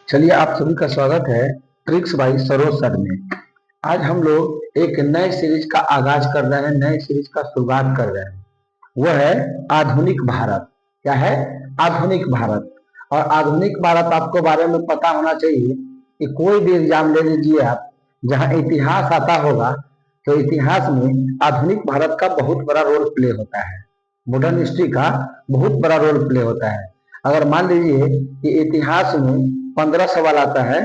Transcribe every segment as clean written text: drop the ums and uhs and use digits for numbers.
चलिए, आप सभी का स्वागत है ट्रिक्स बाई सरोज सर में। आज हम लोग एक नए सीरीज का आगाज कर रहे हैं, नए सीरीज का शुरुआत कर रहे हैं। वह है आधुनिक भारत। क्या है? आधुनिक भारत। और आधुनिक भारत आपको बारे में पता होना चाहिए कि कोई भी एग्जाम ले लीजिए आप, जहां इतिहास आता होगा तो इतिहास में आधुनिक भारत का बहुत बड़ा रोल प्ले होता है। मॉडर्न हिस्ट्री का बहुत बड़ा रोल प्ले होता है। अगर मान लीजिए कि इतिहास में 15 सवाल आता है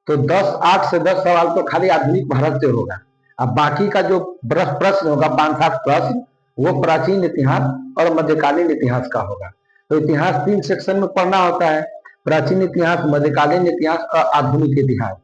तो 8 से 10 सवाल तो खाली आधुनिक भारत से होगा। अब बाकी का जो प्रश्न होगा 5-7 प्रश्न, वो प्राचीन इतिहास और मध्यकालीन इतिहास का होगा। तो इतिहास 3 सेक्शन में पढ़ना होता है: प्राचीन इतिहास, मध्यकालीन इतिहास और आधुनिक इतिहास।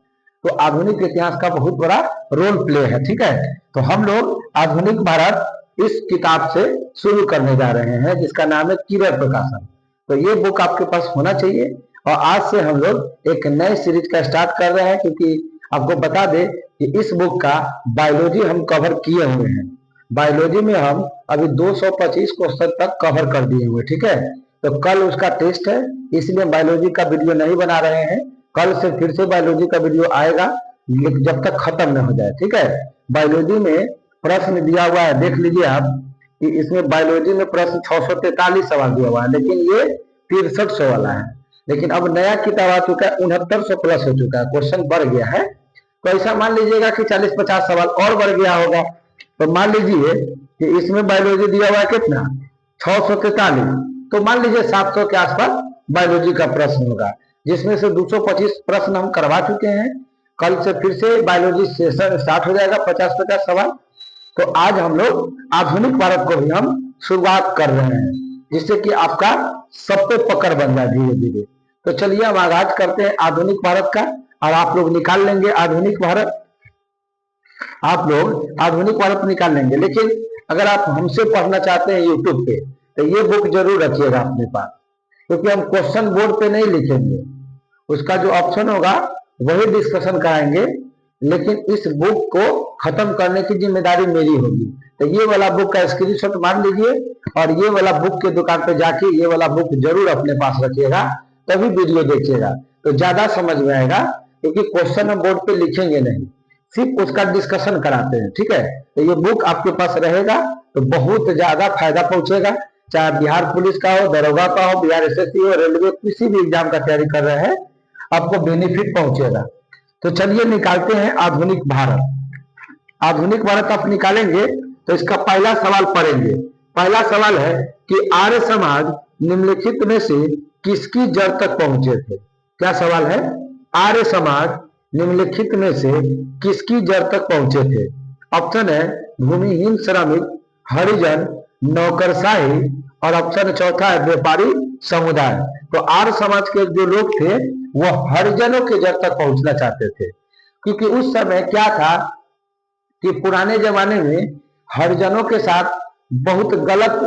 तो आधुनिक इतिहास का बहुत बड़ा रोल प्ले है। ठीक है, तो हम लोग आधुनिक भारत इस किताब से शुरू करने जा रहे हैं, जिसका नाम है किरण प्रकाशन। तो ये बुक आपके पास होना चाहिए। और आज से हम लोग एक नए सीरीज का स्टार्ट कर रहे हैं, क्योंकि आपको बता दें कि इस बुक का बायोलॉजी हम कवर किए हुए हैं। बायोलॉजी में हम अभी 225 क्वेश्चन तक कवर कर दिए हुए। ठीक है, तो कल उसका टेस्ट है, इसलिए बायोलॉजी का वीडियो नहीं बना रहे हैं। कल से फिर से बायोलॉजी का वीडियो आएगा, जब तक खत्म न हो जाए। ठीक है, बायोलॉजी में प्रश्न दिया हुआ है, देख लीजिए आप कि इसमें बायोलॉजी में प्रश्न 643 सवाल दिया हुआ है, लेकिन ये 6300 वाला है। लेकिन अब नया किताब आ चुका है, 6900 प्लस हो चुका है, क्वेश्चन बढ़ गया है। तो ऐसा मान लीजिएगा कि 40-50 सवाल और बढ़ गया होगा। तो मान लीजिए कि इसमें बायोलॉजी दिया हुआ है कितना, 643। तो मान लीजिए 700 के आसपास बायोलॉजी का प्रश्न होगा, जिसमें से 225 प्रश्न हम करवा चुके हैं। कल से फिर से बायोलॉजी सेशन स्टार्ट हो जाएगा, 50-50 सवाल। तो आज हम लोग आधुनिक भारत को भी हम शुरुआत कर रहे हैं, जिससे कि आपका सब पे पकड़ बन जाए धीरे धीरे। तो चलिए हम आगाज करते हैं आधुनिक भारत का, और आप लोग निकाल लेंगे आधुनिक भारत। आप लोग आधुनिक भारत निकाल लेंगे। लेकिन अगर आप हमसे पढ़ना चाहते हैं यूट्यूब पे, तो ये बुक जरूर रखिएगा अपने पास, क्योंकि हम क्वेश्चन बोर्ड पे नहीं लिखेंगे, उसका जो ऑप्शन होगा वही डिस्कशन कराएंगे। लेकिन इस बुक को खत्म करने की जिम्मेदारी मेरी होगी। तो ये वाला बुक का स्क्रीनशॉट मार लीजिए, और ये वाला बुक के दुकान पे जाके ये वाला बुक जरूर अपने पास रखिएगा, तभी वीडियो देखिएगा तो ज्यादा समझ में आएगा। क्योंकि क्वेश्चन हम बोर्ड पे लिखेंगे नहीं, सिर्फ उसका डिस्कशन कराते हैं। ठीक है, तो ये बुक आपके पास रहेगा तो बहुत ज्यादा फायदा पहुंचेगा। चाहे बिहार पुलिस का हो, दरोगा का हो, बिहार एसएससी हो, रेलवे, किसी भी एग्जाम का तैयारी कर रहे हैं, आपको बेनिफिट पहुंचेगा। तो चलिए निकालते हैं आधुनिक भारत। आधुनिक भारत आप निकालेंगे तो इसका पहला सवाल पढ़ेंगे। पहला सवाल है कि आर्य समाज निम्नलिखित में से किसकी जड़ तक पहुंचे थे। क्या सवाल है? आर्य समाज निम्नलिखित में से किसकी जड़ तक पहुंचे थे। ऑप्शन है भूमिहीन श्रमिक, हरिजन, नौकरशाही, और ऑप्शन चौथा है व्यापारी समुदाय। तो आर्य समाज के जो लोग थे वो हरिजनों के जड़ तक पहुंचना चाहते थे, क्योंकि उस समय क्या था कि पुराने जमाने में हरिजनों के साथ बहुत गलत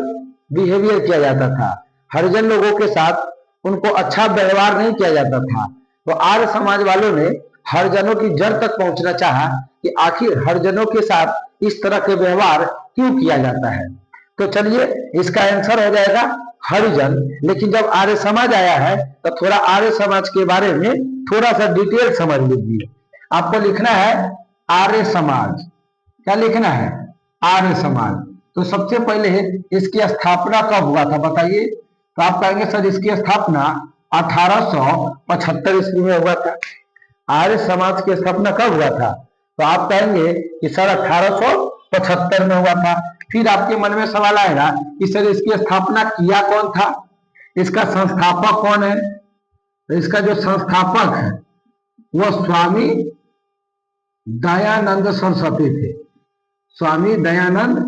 बिहेवियर किया जाता था। हरिजन लोगों के साथ उनको अच्छा व्यवहार नहीं किया जाता था। तो आर्य समाज वालों ने हरिजनों की जड़ तक पहुंचना चाहा कि आखिर हरिजनों के साथ इस तरह के व्यवहार क्यों किया जाता है। तो चलिए इसका आंसर हो जाएगा हरिजन। लेकिन जब आर्य समाज आया है तो थोड़ा आर्य समाज के बारे में थोड़ा सा डिटेल समझ लीजिए। आपको लिखना है आर्य समाज। क्या लिखना है? आर्य समाज। तो सबसे पहले इसकी स्थापना कब हुआ था बताइए? तो आप कहेंगे सर इसकी स्थापना 1875 ईस्वी में हुआ था। आर्य समाज की स्थापना कब हुआ था? तो आप कहेंगे कि सर 1875 में हुआ था। फिर आपके मन में सवाल आएगा कि सर इसकी स्थापना किया कौन था, इसका संस्थापक कौन है। तो इसका जो संस्थापक है वो स्वामी दयानंद सरस्वती थे। स्वामी दयानंद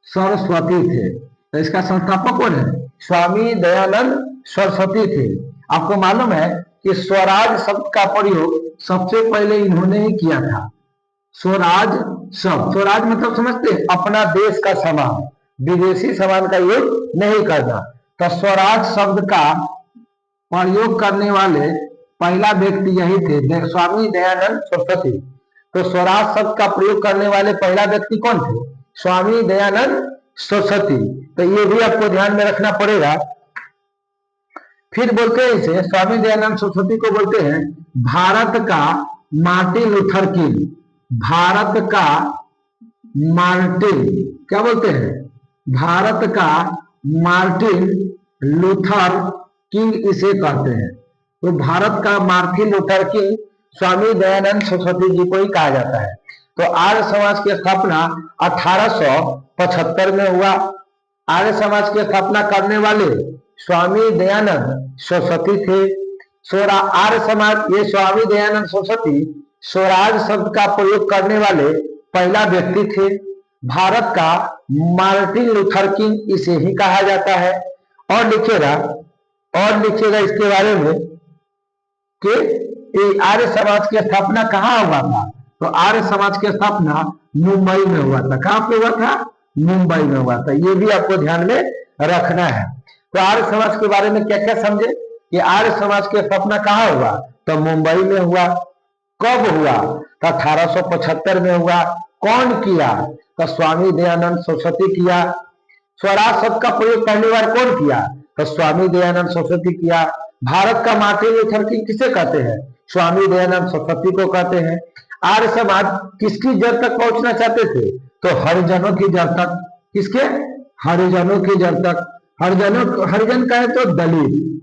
सरस्वती थे। तो इसका संस्थापक कौन है? स्वामी दयानंद सरस्वती थे। आपको मालूम है कि स्वराज शब्द का प्रयोग सबसे पहले इन्होंने ही किया था। स्वराज शब्द, स्वराज मतलब समझते हैं अपना देश का सामान, विदेशी सामान का यूज नहीं करना। तो स्वराज शब्द का प्रयोग करने वाले पहला व्यक्ति यही थे, स्वामी दयानंद सरस्वती। तो स्वराज शब्द का प्रयोग करने वाले पहला व्यक्ति कौन थे? स्वामी दयानंद सरस्वती। तो ये भी आपको ध्यान में रखना पड़ेगा। फिर बोलते हैं इसे, स्वामी दयानंद सरस्वती को बोलते हैं भारत का मार्टिन लूथर किंग। भारत का मार्टिन, क्या बोलते हैं, भारत का मार्टिन लूथर किंग इसे कहते हैं। तो भारत का Martin Luther king Swami Dayanand Saraswati ji को ही कहा जाता है। तो आर्य समाज की स्थापना 1875 में हुआ। आर्य समाज की स्थापना करने वाले स्वामी दयानंद सरस्वती थे। आर्य समाज, ये स्वामी दयानंद सरस्वती स्वराज शब्द का प्रयोग करने वाले पहला व्यक्ति थे। भारत का मार्टिन लूथर किंग इसे ही कहा जाता है। और लिखेगा इसके बारे में कि आर्य समाज की स्थापना कहाँ हुआ था। तो आर्य समाज की स्थापना मुंबई में हुआ था। कहाँ पे हुआ था? मुंबई में हुआ था। ये भी आपको ध्यान में रखना है। तो आर्य समाज के बारे में क्या क्या समझे कि आर्य समाज की स्थापना कहाँ हुआ? तो मुंबई में हुआ। कब हुआ? तो 1875 में हुआ। कौन किया? तो स्वामी दयानंद सरस्वती किया। स्वराज शब्द का प्रयोग पहली बार कौन किया? तो स्वामी दयानंद सरस्वती किया। भारत का मार्टिन लूथर किंग किसे कहते हैं? स्वामी दयानंद सरस्वती को कहते हैं। आर्य समाज किसकी जड़ तक पहुंचना चाहते थे? तो हरिजनों की जड़ तक। किसके? हरिजनों की जड़ तक। हरिजन का है तो दलित,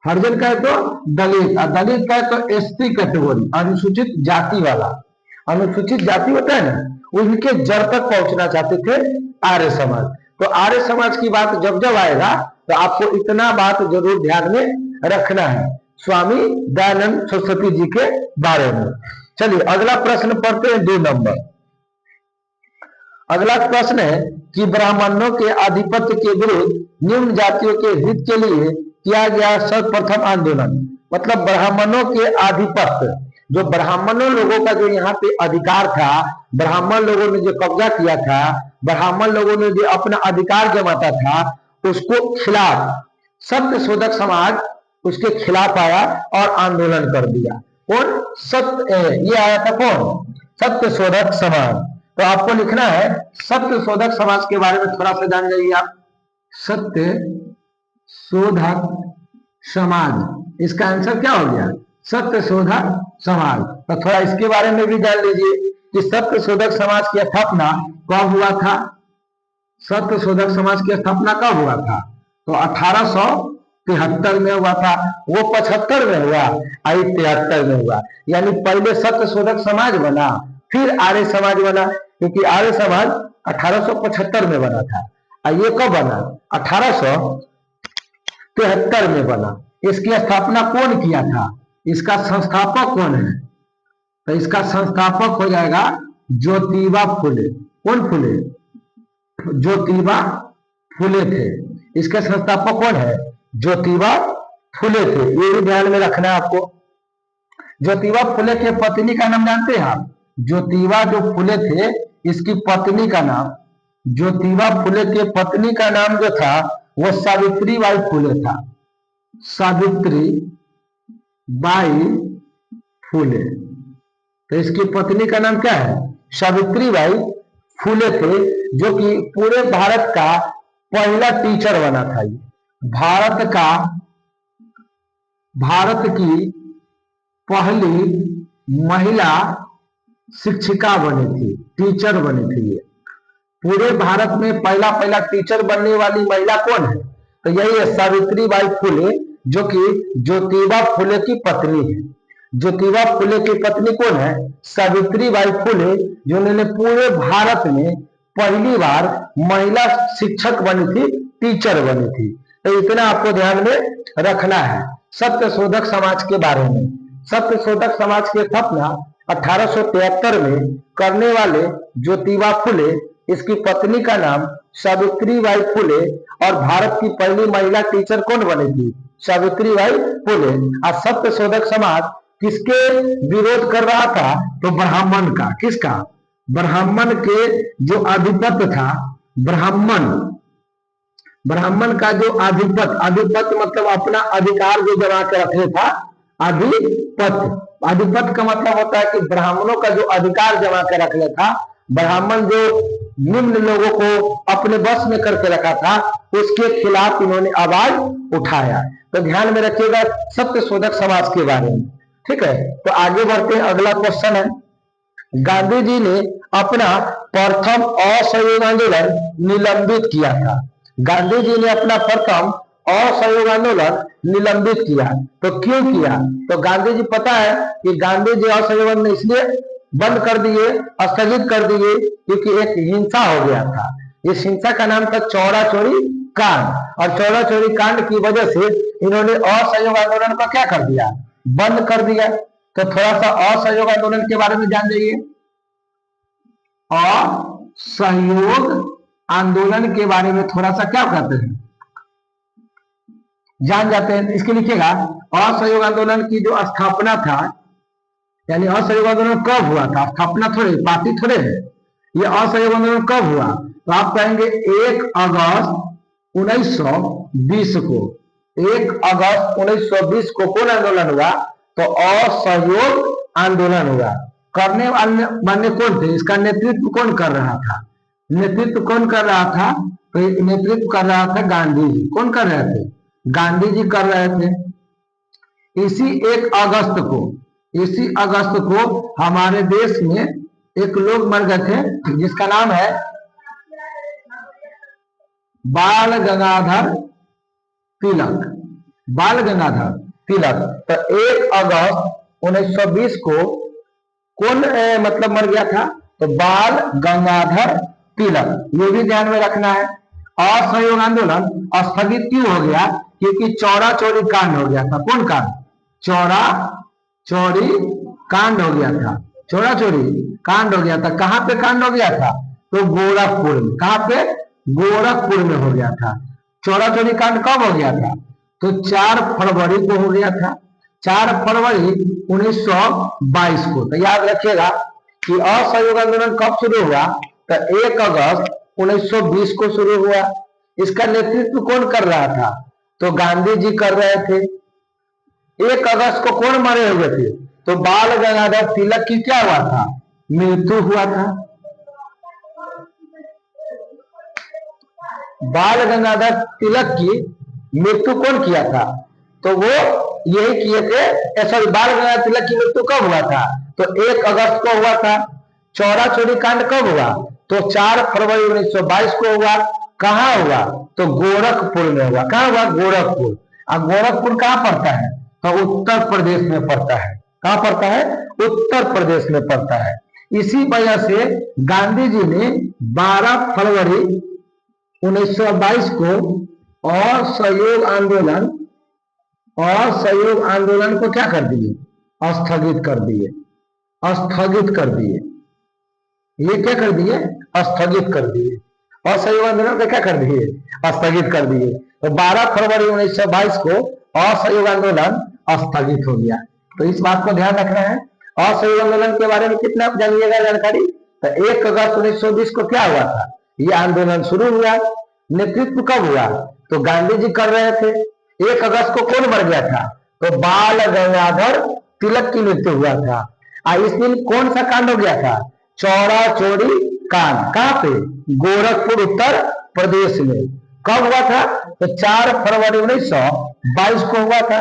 हरिजन का है तो दलित, और दलित का है तो एसटी कैटेगरी, अनुसूचित जाति वाला। अनुसूचित जाति होता है ना, उनके जड़ तक पहुंचना चाहते थे आर्य समाज। तो आर्य समाज की बात जब जब आएगा तो आपको इतना बात जरूर ध्यान में रखना है स्वामी दयानंद सरस्वती जी के बारे में। चलिए अगला प्रश्न पढ़ते हैं, 2 नंबर। अगला प्रश्न है कि ब्राह्मणों के आधिपत्य के विरुद्ध निम्न जातियों के हित के लिए किया गया सर्वप्रथम आंदोलन। मतलब ब्राह्मणों के आधिपत्य, जो ब्राह्मणों लोगों का जो यहाँ पे अधिकार था, ब्राह्मण लोगों ने जो कब्जा किया था, ब्राह्मण लोगों ने जो अपना अधिकार जमाता था, उसको खिलाफ सत्य शोधक समाज उसके खिलाफ आया और आंदोलन कर दिया। कौन? ये आया था कौन? सत्य शोधक समाज। तो आपको लिखना है सत्य शोधक समाज के बारे में थोड़ा सा जान जाइए आप। सत्य शोधक समाज, इसका आंसर क्या हो गया? सत्य शोधक समाज। तो थोड़ा इसके बारे में भी जान लीजिए कि सत्य शोधक समाज की स्थापना कब हुआ था। सत्य शोधक समाज की स्थापना कब हुआ था? तो 1873 में हुआ था। वो 75 में हुआ, आई 73 में हुआ। यानी पहले सत्य शोधक समाज बना, फिर आर्य समाज बना, क्योंकि आर्य समाज 1875 में बना था। और ये कब बना? 1873 में बना। इसकी स्थापना कौन किया था? इसका संस्थापक कौन है? तो इसका संस्थापक हो जाएगा ज्योतिबा फुले। कौन फुले? ज्योतिबा फुले थे। इसके संस्थापक कौन है? ज्योतिबा फुले थे। ये भी ध्यान में रखना है आपको। ज्योतिबा फुले के पत्नी का नाम जानते हैं आप? ज्योतिबा जो फुले थे, इसकी पत्नी का नाम, ज्योतिबा फुले के पत्नी का नाम जो था वो सावित्री बाई फुले था। सावित्री बाई फुले। तो इसकी पत्नी का नाम क्या है? सावित्री बाई फुले थे, जो कि पूरे भारत का पहला टीचर बना था। ये भारत की पहली महिला शिक्षिका बनी थी, टीचर बनी थी। ये पूरे भारत में पहला टीचर बनने वाली महिला कौन है? तो यही है सावित्री बाई फुले, जो कि ज्योतिबा फुले की पत्नी है। ज्योतिबा फुले की पत्नी कौन है? सावित्री बाई फुले, जिन्होंने पूरे भारत में पहली बार महिला शिक्षक बनी थी, टीचर बनी थी। तो इतना आपको ध्यान में रखना है सत्य शोधक समाज के बारे में। सत्य शोधक समाज की स्थापना 1873 में करने वाले ज्योतिबा फुले, इसकी पत्नी का नाम सावित्री बाई फुले, और भारत की पहली महिला टीचर कौन बनी थी? सावित्री बाई फुले। और सत्य शोधक समाज किसके विरोध कर रहा था? तो ब्राह्मण का। किसका? ब्राह्मण के जो आधिपत्य था, ब्राह्मण का जो आधिपत्य मतलब अपना अधिकार जो जमा के रखने था, आधिपत्य का मतलब होता है कि ब्राह्मणों का जो अधिकार जमा के रखने था, ब्राह्मण जो निम्न लोगों को अपने बस में करके रखा था, उसके खिलाफ इन्होंने आवाज उठाया। तो ध्यान में रखिएगा सत्य शोधक समाज के बारे में। ठीक है, तो आगे बढ़ते हैं। अगला क्वेश्चन है, गांधी जी ने अपना प्रथम असहयोग आंदोलन निलंबित किया था। गांधी जी ने अपना प्रथम असहयोग आंदोलन निलंबित किया, तो क्यों किया? तो गांधी जी, पता है कि गांधी जी असहयोग आंदोलन इसलिए बंद कर दिए, स्थगित कर दिए, क्योंकि एक हिंसा हो गया था। इस हिंसा का नाम था चौड़ा चोरी कांड, और चौड़ा चोरी कांड की वजह से इन्होंने असहयोग आंदोलन को क्या कर दिया? बंद कर दिया। तो थोड़ा सा असहयोग आंदोलन के बारे में जान जाइए। असहयोग आंदोलन के बारे में थोड़ा सा क्या कहते हैं, जान जाते हैं। इसके लिखिएगा, असहयोग आंदोलन की जो स्थापना था, यानी असहयोग आंदोलन कब हुआ था? स्थापना थोड़े, पार्टी थोड़े है। ये असहयोग आंदोलन कब हुआ? तो आप कहेंगे 1 अगस्त 1920 को। 1 अगस्त 1920 को कौन आंदोलन हुआ? तो असहयोग आंदोलन हुआ। करने वाले कौन थे? इसका नेतृत्व कौन कर रहा था? नेतृत्व कौन कर रहा था? तो नेतृत्व कर रहा था गांधी जी। कौन कर रहे थे? गांधी जी कर रहे थे। इसी 1 अगस्त को हमारे देश में एक लोग मर गए थे, जिसका नाम है बाल गंगाधर तिलक। बाल गंगाधर तिलक। तो 1 अगस्त 1920 को कौन मतलब मर गया था? तो बाल गंगाधर तिलक। ये भी ध्यान में रखना है। असहयोग आंदोलन स्थगित क्यों हो गया? क्योंकि चौड़ा चोरी कांड हो गया था। कौन कांड? चौड़ा चोरी कांड हो गया था। चौड़ा चोरी कांड हो गया था। कहां पे कांड हो गया था? तो गोरखपुर में। कहां पे? गोरखपुर में हो गया था। चौड़ा चोरी कांड कब हो गया था? तो 4 फरवरी को हो गया था। 4 फरवरी 1922 को। तो याद रखिएगा कि असहयोग आंदोलन कब शुरू हुआ? तो 1 अगस्त 1920 को शुरू हुआ। इसका नेतृत्व कौन कर रहा था? तो गांधी जी कर रहे थे। 1 अगस्त को कौन मरे हुए थे? तो बाल गंगाधर तिलक की क्या हुआ था? मृत्यु हुआ था। बाल गंगाधर तिलक की मृत्यु कौन किया था? तो वो यही किए थे। सॉरी, बाल गंगाधर तिलक की मृत्यु कब हुआ था? तो 1 अगस्त को हुआ था। चौड़ा चोरी कांड कब हुआ? तो 4 फरवरी 1922 को हुआ। कहां हुआ? तो गोरखपुर में हुआ। कहां हुआ? गोरखपुर। अब गोरखपुर कहां पड़ता है? तो उत्तर प्रदेश में पड़ता है। कहां पड़ता है? उत्तर प्रदेश में पड़ता है। इसी वजह से गांधी जी ने 12 फरवरी 1922 को असहयोग आंदोलन को क्या कर दिए? स्थगित कर दिए। स्थगित कर दिए। ये क्या कर दिए? स्थगित कर दिए। असहयोग आंदोलन को क्या कर दिए? स्थगित कर दिए। तो 12 फरवरी 1922 को असहयोग आंदोलन स्थगित हो गया। तो इस बात को ध्यान रखना है। असहयोग आंदोलन के बारे में कितना जानिएगा जानकारी? तो 1 अगस्त 1920 को क्या हुआ था? ये आंदोलन शुरू हुआ। नेतृत्व कब हुआ? तो गांधी जी कर रहे थे। 1 अगस्त को कौन मर गया था? तो बाल गंगाधर तिलक की मृत्यु हुआ था। इस दिन कौन सा कांड हो गया था? चौड़ा चोरी कांड। कहां पे? गोरखपुर, उत्तर प्रदेश में। कब हुआ था? तो 4 फरवरी 1922 को हुआ था।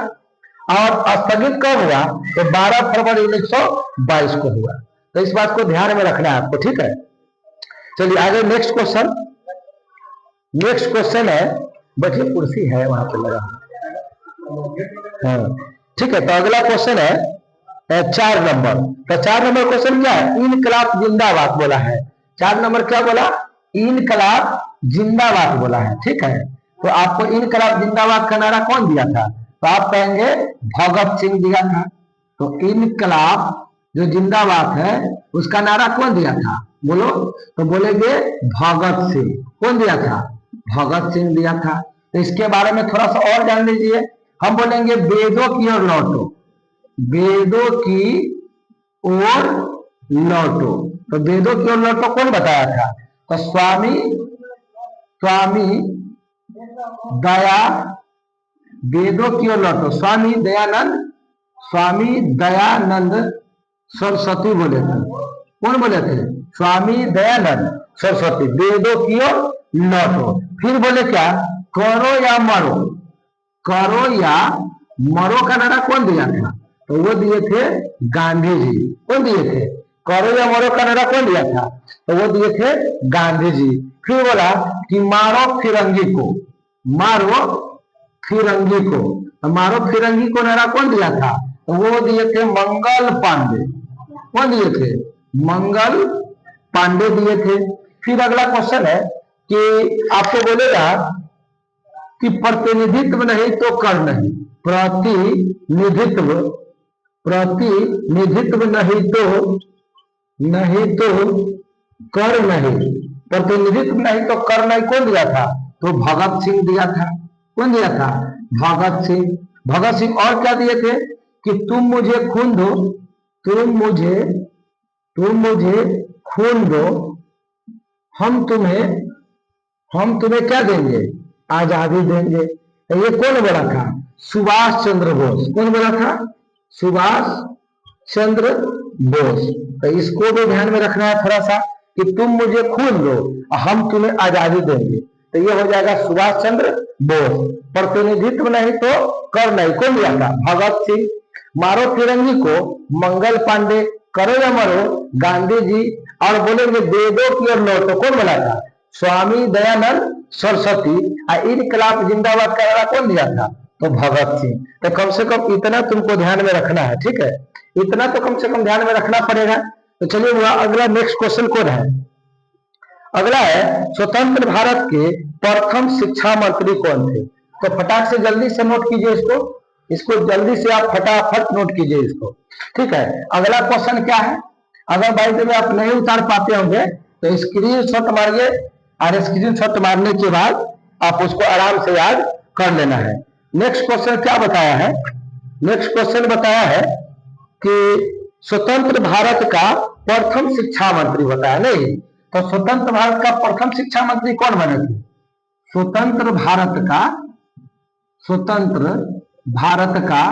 और स्थगित कब हुआ? तो 12 फरवरी 1922 को हुआ। तो इस बात को ध्यान में रखना है आपको। ठीक है, चलिए आगे नेक्स्ट क्वेश्चन। नेक्स्ट क्वेश्चन है, बैठिए, कुर्सी है वहां पे लगा। हाँ, ठीक है। तो अगला क्वेश्चन है 4 नंबर। तो 4 नंबर क्वेश्चन क्या है? इनकलाब जिंदाबाद बोला है। 4 नंबर क्या बोला? इनकलाब जिंदाबाद बोला है। ठीक है, तो आपको इनकलाब जिंदाबाद का नारा कौन दिया था? तो आप कहेंगे भगत सिंह दिया था। तो इनकलाब जो जिंदाबाद है उसका नारा कौन दिया था? बोलो। तो बोलेंगे भगत सिंह। कौन दिया था? भगत सिंह दिया था। तो इसके बारे में थोड़ा सा और जान लीजिए। हम बोलेंगे वेदों की ओर लौटो। वेदों की ओर लौटो। तो वेदों की ओर लौटो कौन बताया था? तो स्वामी दया, वेदों की ओर लौटो, स्वामी दयानंद सरस्वती बोले थे। कौन बोले थे? स्वामी दयानंद सरस्वती, वेदों की ओर लौटो। फिर बोले क्या, करो या मरो। करो या मरो का नारा कौन दिया था, तो वो दिए थे गांधी जी। कौन दिए थे, करो या मरो का नारा कौन दिया था, तो वो दिए थे गांधी जी। फिर बोला कि मारो फिरंगी को, मारो फिरंगी को, तो मारो फिरंगी को नारा कौन दिया था, तो वो दिए थे मंगल पांडे। कौन दिए थे, मंगल पांडे दिए थे। फिर अगला क्वेश्चन है कि आपको बोलेगा कि प्रतिनिधित्व नहीं तो कर नहीं, प्रतिनिधित्व, प्रतिनिधित्व नहीं तो कर नहीं, प्रतिनिधित्व नहीं तो कर नहीं कौन दिया था, तो भगत सिंह दिया था। कौन दिया था, भगत सिंह। भगत सिंह और क्या दिए थे कि तुम मुझे खून दो, तुम मुझे खून दो, हम तुम्हें क्या देंगे, आजादी देंगे। तो ये कौन बोला था, सुभाष चंद्र बोस। कौन बोला था, सुभाष चंद्र बोस। तो इसको भी ध्यान में रखना है थोड़ा सा कि तुम मुझे खून दो और हम तुम्हें आजादी देंगे। तो ये हो जाएगा सुभाष चंद्र बोस। प्रतिनिधित्व नहीं तो कर नहीं कौन दिया था, भगत सिंह। मारो फिरंगी को मंगल पांडे, करो या मरो गांधी जी, और बोलेंगे वेदों की ओर लौटो कौन बोला था, स्वामी दयानंद सरस्वती। इनकलाब जिंदाबाद का नारा कौन दिया था, तो भगत सिंह। तो कम से कम इतना तुमको ध्यान में रखना है, ठीक है, इतना तो कम से कम ध्यान में रखना पड़ेगा। तो चलिए अगला नेक्स्ट क्वेश्चन कौन है, अगला है स्वतंत्र भारत के प्रथम शिक्षा मंत्री कौन थे। तो फटाक से जल्दी से नोट कीजिए इसको जल्दी से आप फटाफट नोट कीजिए इसको, ठीक है। अगला क्वेश्चन क्या है, अगर भाई जब आप नहीं उतार पाते होंगे तो स्क्रीन शॉट मारिए, और स्क्रीन शॉट मारने के बाद आप उसको आराम से याद कर लेना है। नेक्स्ट क्वेश्चन क्या बताया है, नेक्स्ट क्वेश्चन बताया है कि स्वतंत्र भारत का प्रथम शिक्षा मंत्री बताया नहीं, तो स्वतंत्र भारत का प्रथम शिक्षा मंत्री कौन बने थे, स्वतंत्र भारत का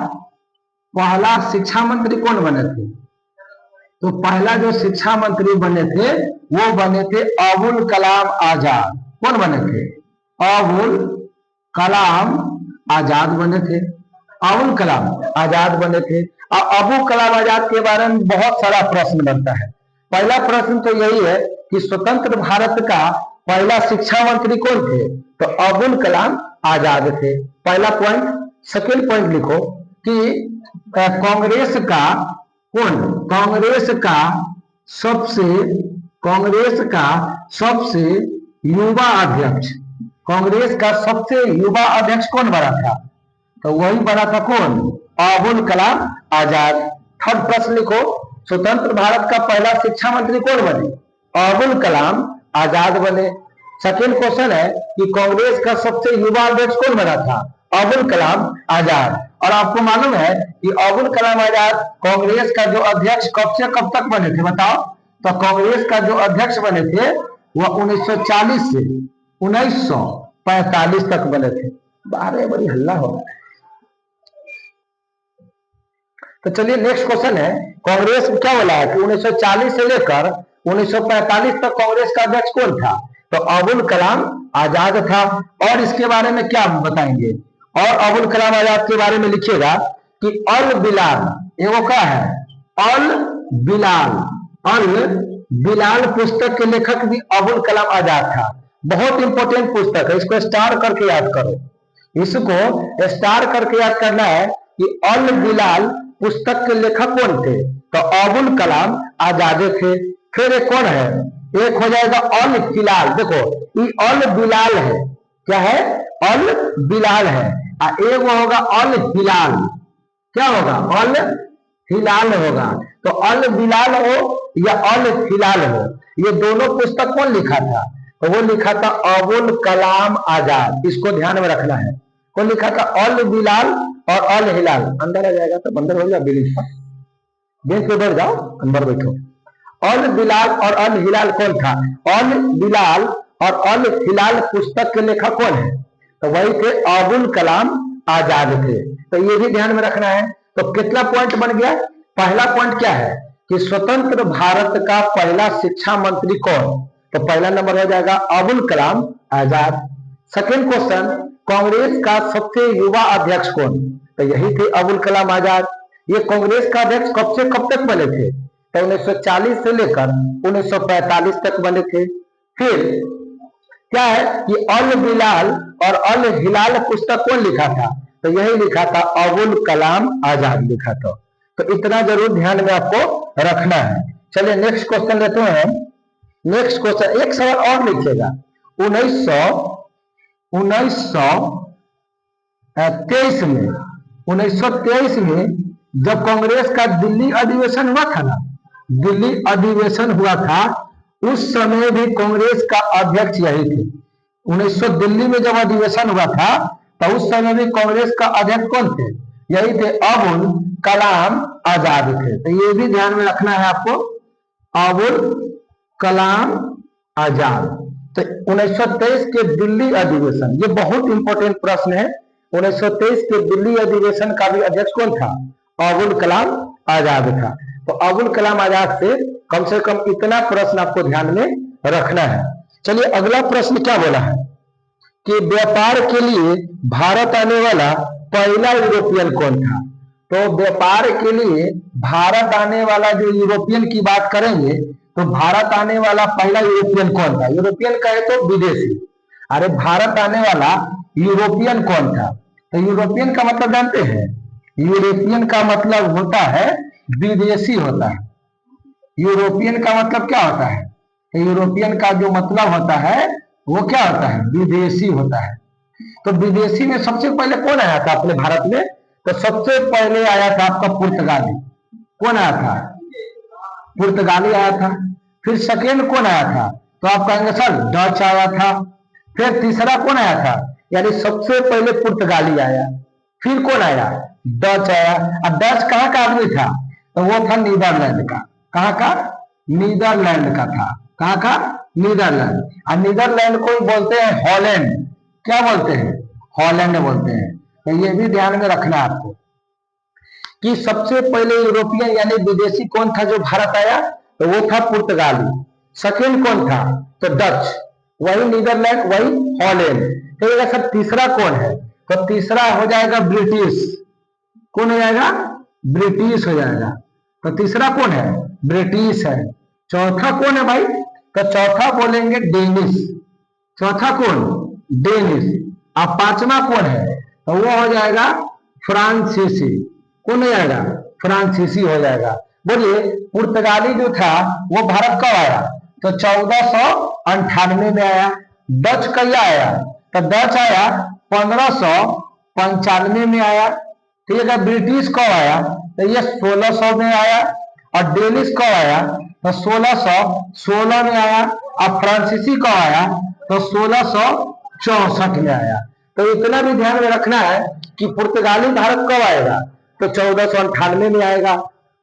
पहला शिक्षा मंत्री कौन बने थे, तो पहला जो शिक्षा मंत्री बने थे वो बने थे अबुल कलाम आजाद। कौन बने थे, अबुल कलाम आजाद बने थे, अबुल कलाम आजाद बने थे। और अबुल कलाम आजाद के बारे में बहुत सारा प्रश्न बनता है। पहला प्रश्न तो यही है कि स्वतंत्र भारत का पहला शिक्षा मंत्री कौन थे, तो अबुल कलाम आजाद थे, पहला पॉइंट। सेकेंड पॉइंट लिखो कि कांग्रेस का कौन, कांग्रेस का सबसे युवा अध्यक्ष, कांग्रेस का सबसे युवा अध्यक्ष कौन बना था, तो वही बना था कौन, अबुल कलाम आजाद। थर्ड प्रश्न लिखो, स्वतंत्र भारत का पहला शिक्षा मंत्री कौन बने, अबुल कलाम आजाद बने। सेकेंड क्वेश्चन है कि कांग्रेस का सबसे युवा अध्यक्ष कौन बना था, अबुल कलाम आजाद। और आपको मालूम है कि अबुल कलाम आजाद कांग्रेस का जो अध्यक्ष कब से कब तक बने थे बताओ, तो कांग्रेस का जो अध्यक्ष बने थे वह 1940 से 1945 तक बने थे। बारे बड़ी हल्ला हो रहा है। तो चलिए नेक्स्ट क्वेश्चन है, कांग्रेस क्या बोला है कि 1940 से लेकर 1945 तक कांग्रेस का अध्यक्ष कौन था, तो अबुल कलाम आजाद था। और इसके बारे में क्या बताएंगे, और अबुल कलाम आजाद के बारे में लिखिएगा कि अल बिलाल, ये वो क्या है, अल बिलाल पुस्तक के लेखक भी अबुल कलाम आजाद था। बहुत इंपॉर्टेंट पुस्तक है, इसको स्टार करके याद करो, इसको स्टार करके याद करना है कि अल बिलाल पुस्तक के लेखक कौन थे, तो अबुल कलाम आजाद थे। फिर एक कौन है, एक हो जाएगा अल हिलाल। देखो ये अल बिलाल है, क्या है, अल बिलाल है, एक होगा अल हिलाल, क्या होगा, अल हिलाल होगा। तो अल बिलाल हो या अल हिलाल हो, ये दोनों पुस्तक कौन लिखा था, तो वो लिखा था अबुल कलाम आजाद। इसको ध्यान में रखना है, कौन लिखा था, अल बिलाल और अल हिलाल। अंदर आ जाएगा तो बंदर हो जाएगा, ब्रिज पर बेंच पे बैठ जाओ, अंदर बैठो। अल बिलाल और अल हिलाल कौन था, अल बिलाल और अल हिलाल पुस्तक के लेखक कौन है, तो वही थे अबुल कलाम आजाद थे। तो ये भी ध्यान में रखना है। तो कितना पॉइंट बन गया, पहला पॉइंट क्या है कि स्वतंत्र भारत का पहला शिक्षा मंत्री कौन? तो पहला नंबर हो जाएगा अबुल कलाम आजाद। सेकेंड क्वेश्चन, कांग्रेस का सबसे युवा अध्यक्ष कौन? तो यही थे अबुल कलाम आजाद। ये कांग्रेस का अध्यक्ष कब से कब तक बने थे? तो 1940 से लेकर 1945 तक बने थे। फिर क्या है कि अल बिलाल और अल हिलाल पुस्तक कौन लिखा था? तो यही लिखा था अबुल कलाम आजाद लिखा था। तो इतना जरूर ध्यान में आपको रखना है। चलिए नेक्स्ट क्वेश्चन लेते हैं। नेक्स्ट क्वेश्चन, एक सवाल और लिखिएगा। 1923 में जब कांग्रेस का दिल्ली अधिवेशन हुआ था ना, दिल्ली अधिवेशन हुआ था, उस समय भी कांग्रेस का अध्यक्ष यही थे। 1900 दिल्ली में जब अधिवेशन हुआ था तो उस समय भी कांग्रेस का अध्यक्ष कौन थे? यही थे अबुल कलाम आजाद थे। तो ये भी ध्यान में रखना है आपको, अबुल कलाम आजाद। तो 1923 के दिल्ली अधिवेशन, ये बहुत इंपॉर्टेंट प्रश्न है। 1923 के दिल्ली अधिवेशन का भी अध्यक्ष कौन था? अबुल कलाम आजाद था। तो अबुल कलाम आजाद से कम इतना प्रश्न आपको ध्यान में रखना है। चलिए अगला प्रश्न क्या बोला है कि व्यापार के लिए भारत आने वाला पहला यूरोपियन कौन था? तो व्यापार के लिए भारत आने वाला, जो यूरोपियन की बात करेंगे तो भारत आने वाला पहला यूरोपियन कौन था? यूरोपियन कहे तो विदेशी। अरे भारत आने वाला यूरोपियन कौन था? तो यूरोपियन का मतलब जानते हैं? यूरोपियन का मतलब होता है विदेशी होता है। यूरोपियन का मतलब क्या होता है? यूरोपियन का जो मतलब होता है वो क्या होता है? विदेशी होता है। तो विदेशी में सबसे पहले कौन आया था अपने भारत में? तो सबसे पहले आया था आपका पुर्तगाली। कौन आया था? पुर्तगाली आया था। फिर सेकेंड कौन आया था? तो आप कहेंगे सर डच आया था। फिर तीसरा कौन आया था? यानी सबसे पहले पुर्तगाली आया, फिर कौन आया? डच आया। और डच कहाँ का आदमी था? तो वो था नीदरलैंड का। कहाँ का? नीदरलैंड का था। कहाँ का? नीदरलैंड। और नीदरलैंड को बोलते हैं हॉलैंड। क्या बोलते हैं? हॉलैंड बोलते हैं। तो ये भी ध्यान में रखना आपको कि सबसे पहले यूरोपियन यानी विदेशी कौन था जो भारत आया? तो वो था पुर्तगाली। सेकेंड कौन था? तो डच, वही नीदरलैंड, वही हॉलैंड। तो ये सब तीसरा कौन है? तो तीसरा हो जाएगा ब्रिटिश। कौन हो जाएगा? ब्रिटिश हो जाएगा। तो तीसरा कौन है? ब्रिटिश है। चौथा कौन है भाई? तो चौथा बोलेंगे डेनिश। चौथा कौन? डेनिश। अब पांचवा कौन है? तो वो हो जाएगा फ्रांसीसी। कौन हो जाएगा? फ्रांसीसी हो जाएगा। बोलिए पुर्तगाली जो था वो भारत कब आया? तो 1498 में आया। डच कब आया? तो डच आया 1595 में आया। ठीक है। ब्रिटिश कब आया? तो ये 1600 में आया। और डेनिश कब आया? तो 1616 में आया। अब फ्रांसीसी कब आया? तो 1664 में आया। तो इतना भी ध्यान में रखना है कि पुर्तगाली भारत कब आएगा? तो 1498 में आएगा।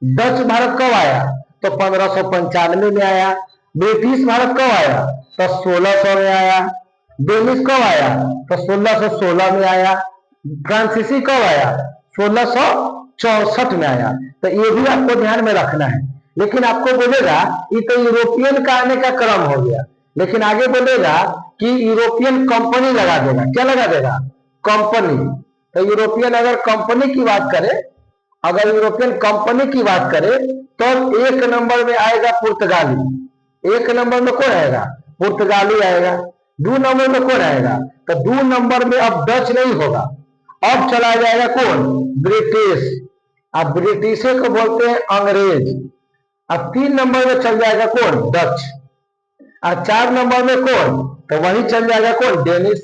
डच भारत कब आया? तो 1595 में आया। ब्रिटिश भारत कब आया? तो 1600 में आया। डेनिश कब आया? तो 1616 में आया। फ्रांसीसी कब आया? 1664 में आया। तो ये भी आपको ध्यान में रखना है। लेकिन आपको बोलेगा ये तो यूरोपियन का आने का क्रम हो गया, लेकिन आगे बोलेगा कि यूरोपियन कंपनी लगा देगा। क्या लगा देगा? कंपनी। तो यूरोपियन अगर कंपनी की बात करें, अगर यूरोपियन कंपनी की बात करें तो एक नंबर में आएगा पुर्तगाली। एक नंबर में कौन आएगा? पुर्तगाली आएगा। दो नंबर में कौन आएगा? तो दो नंबर में अब डच नहीं होगा, अब चला जाएगा कौन? ब्रिटिश। अब ब्रिटिश को बोलते हैं अंग्रेज। अब 3 नंबर में चल जाएगा कौन? डच। और 4 नंबर में कौन? तो वही चल जाएगा कौन? डेनिश।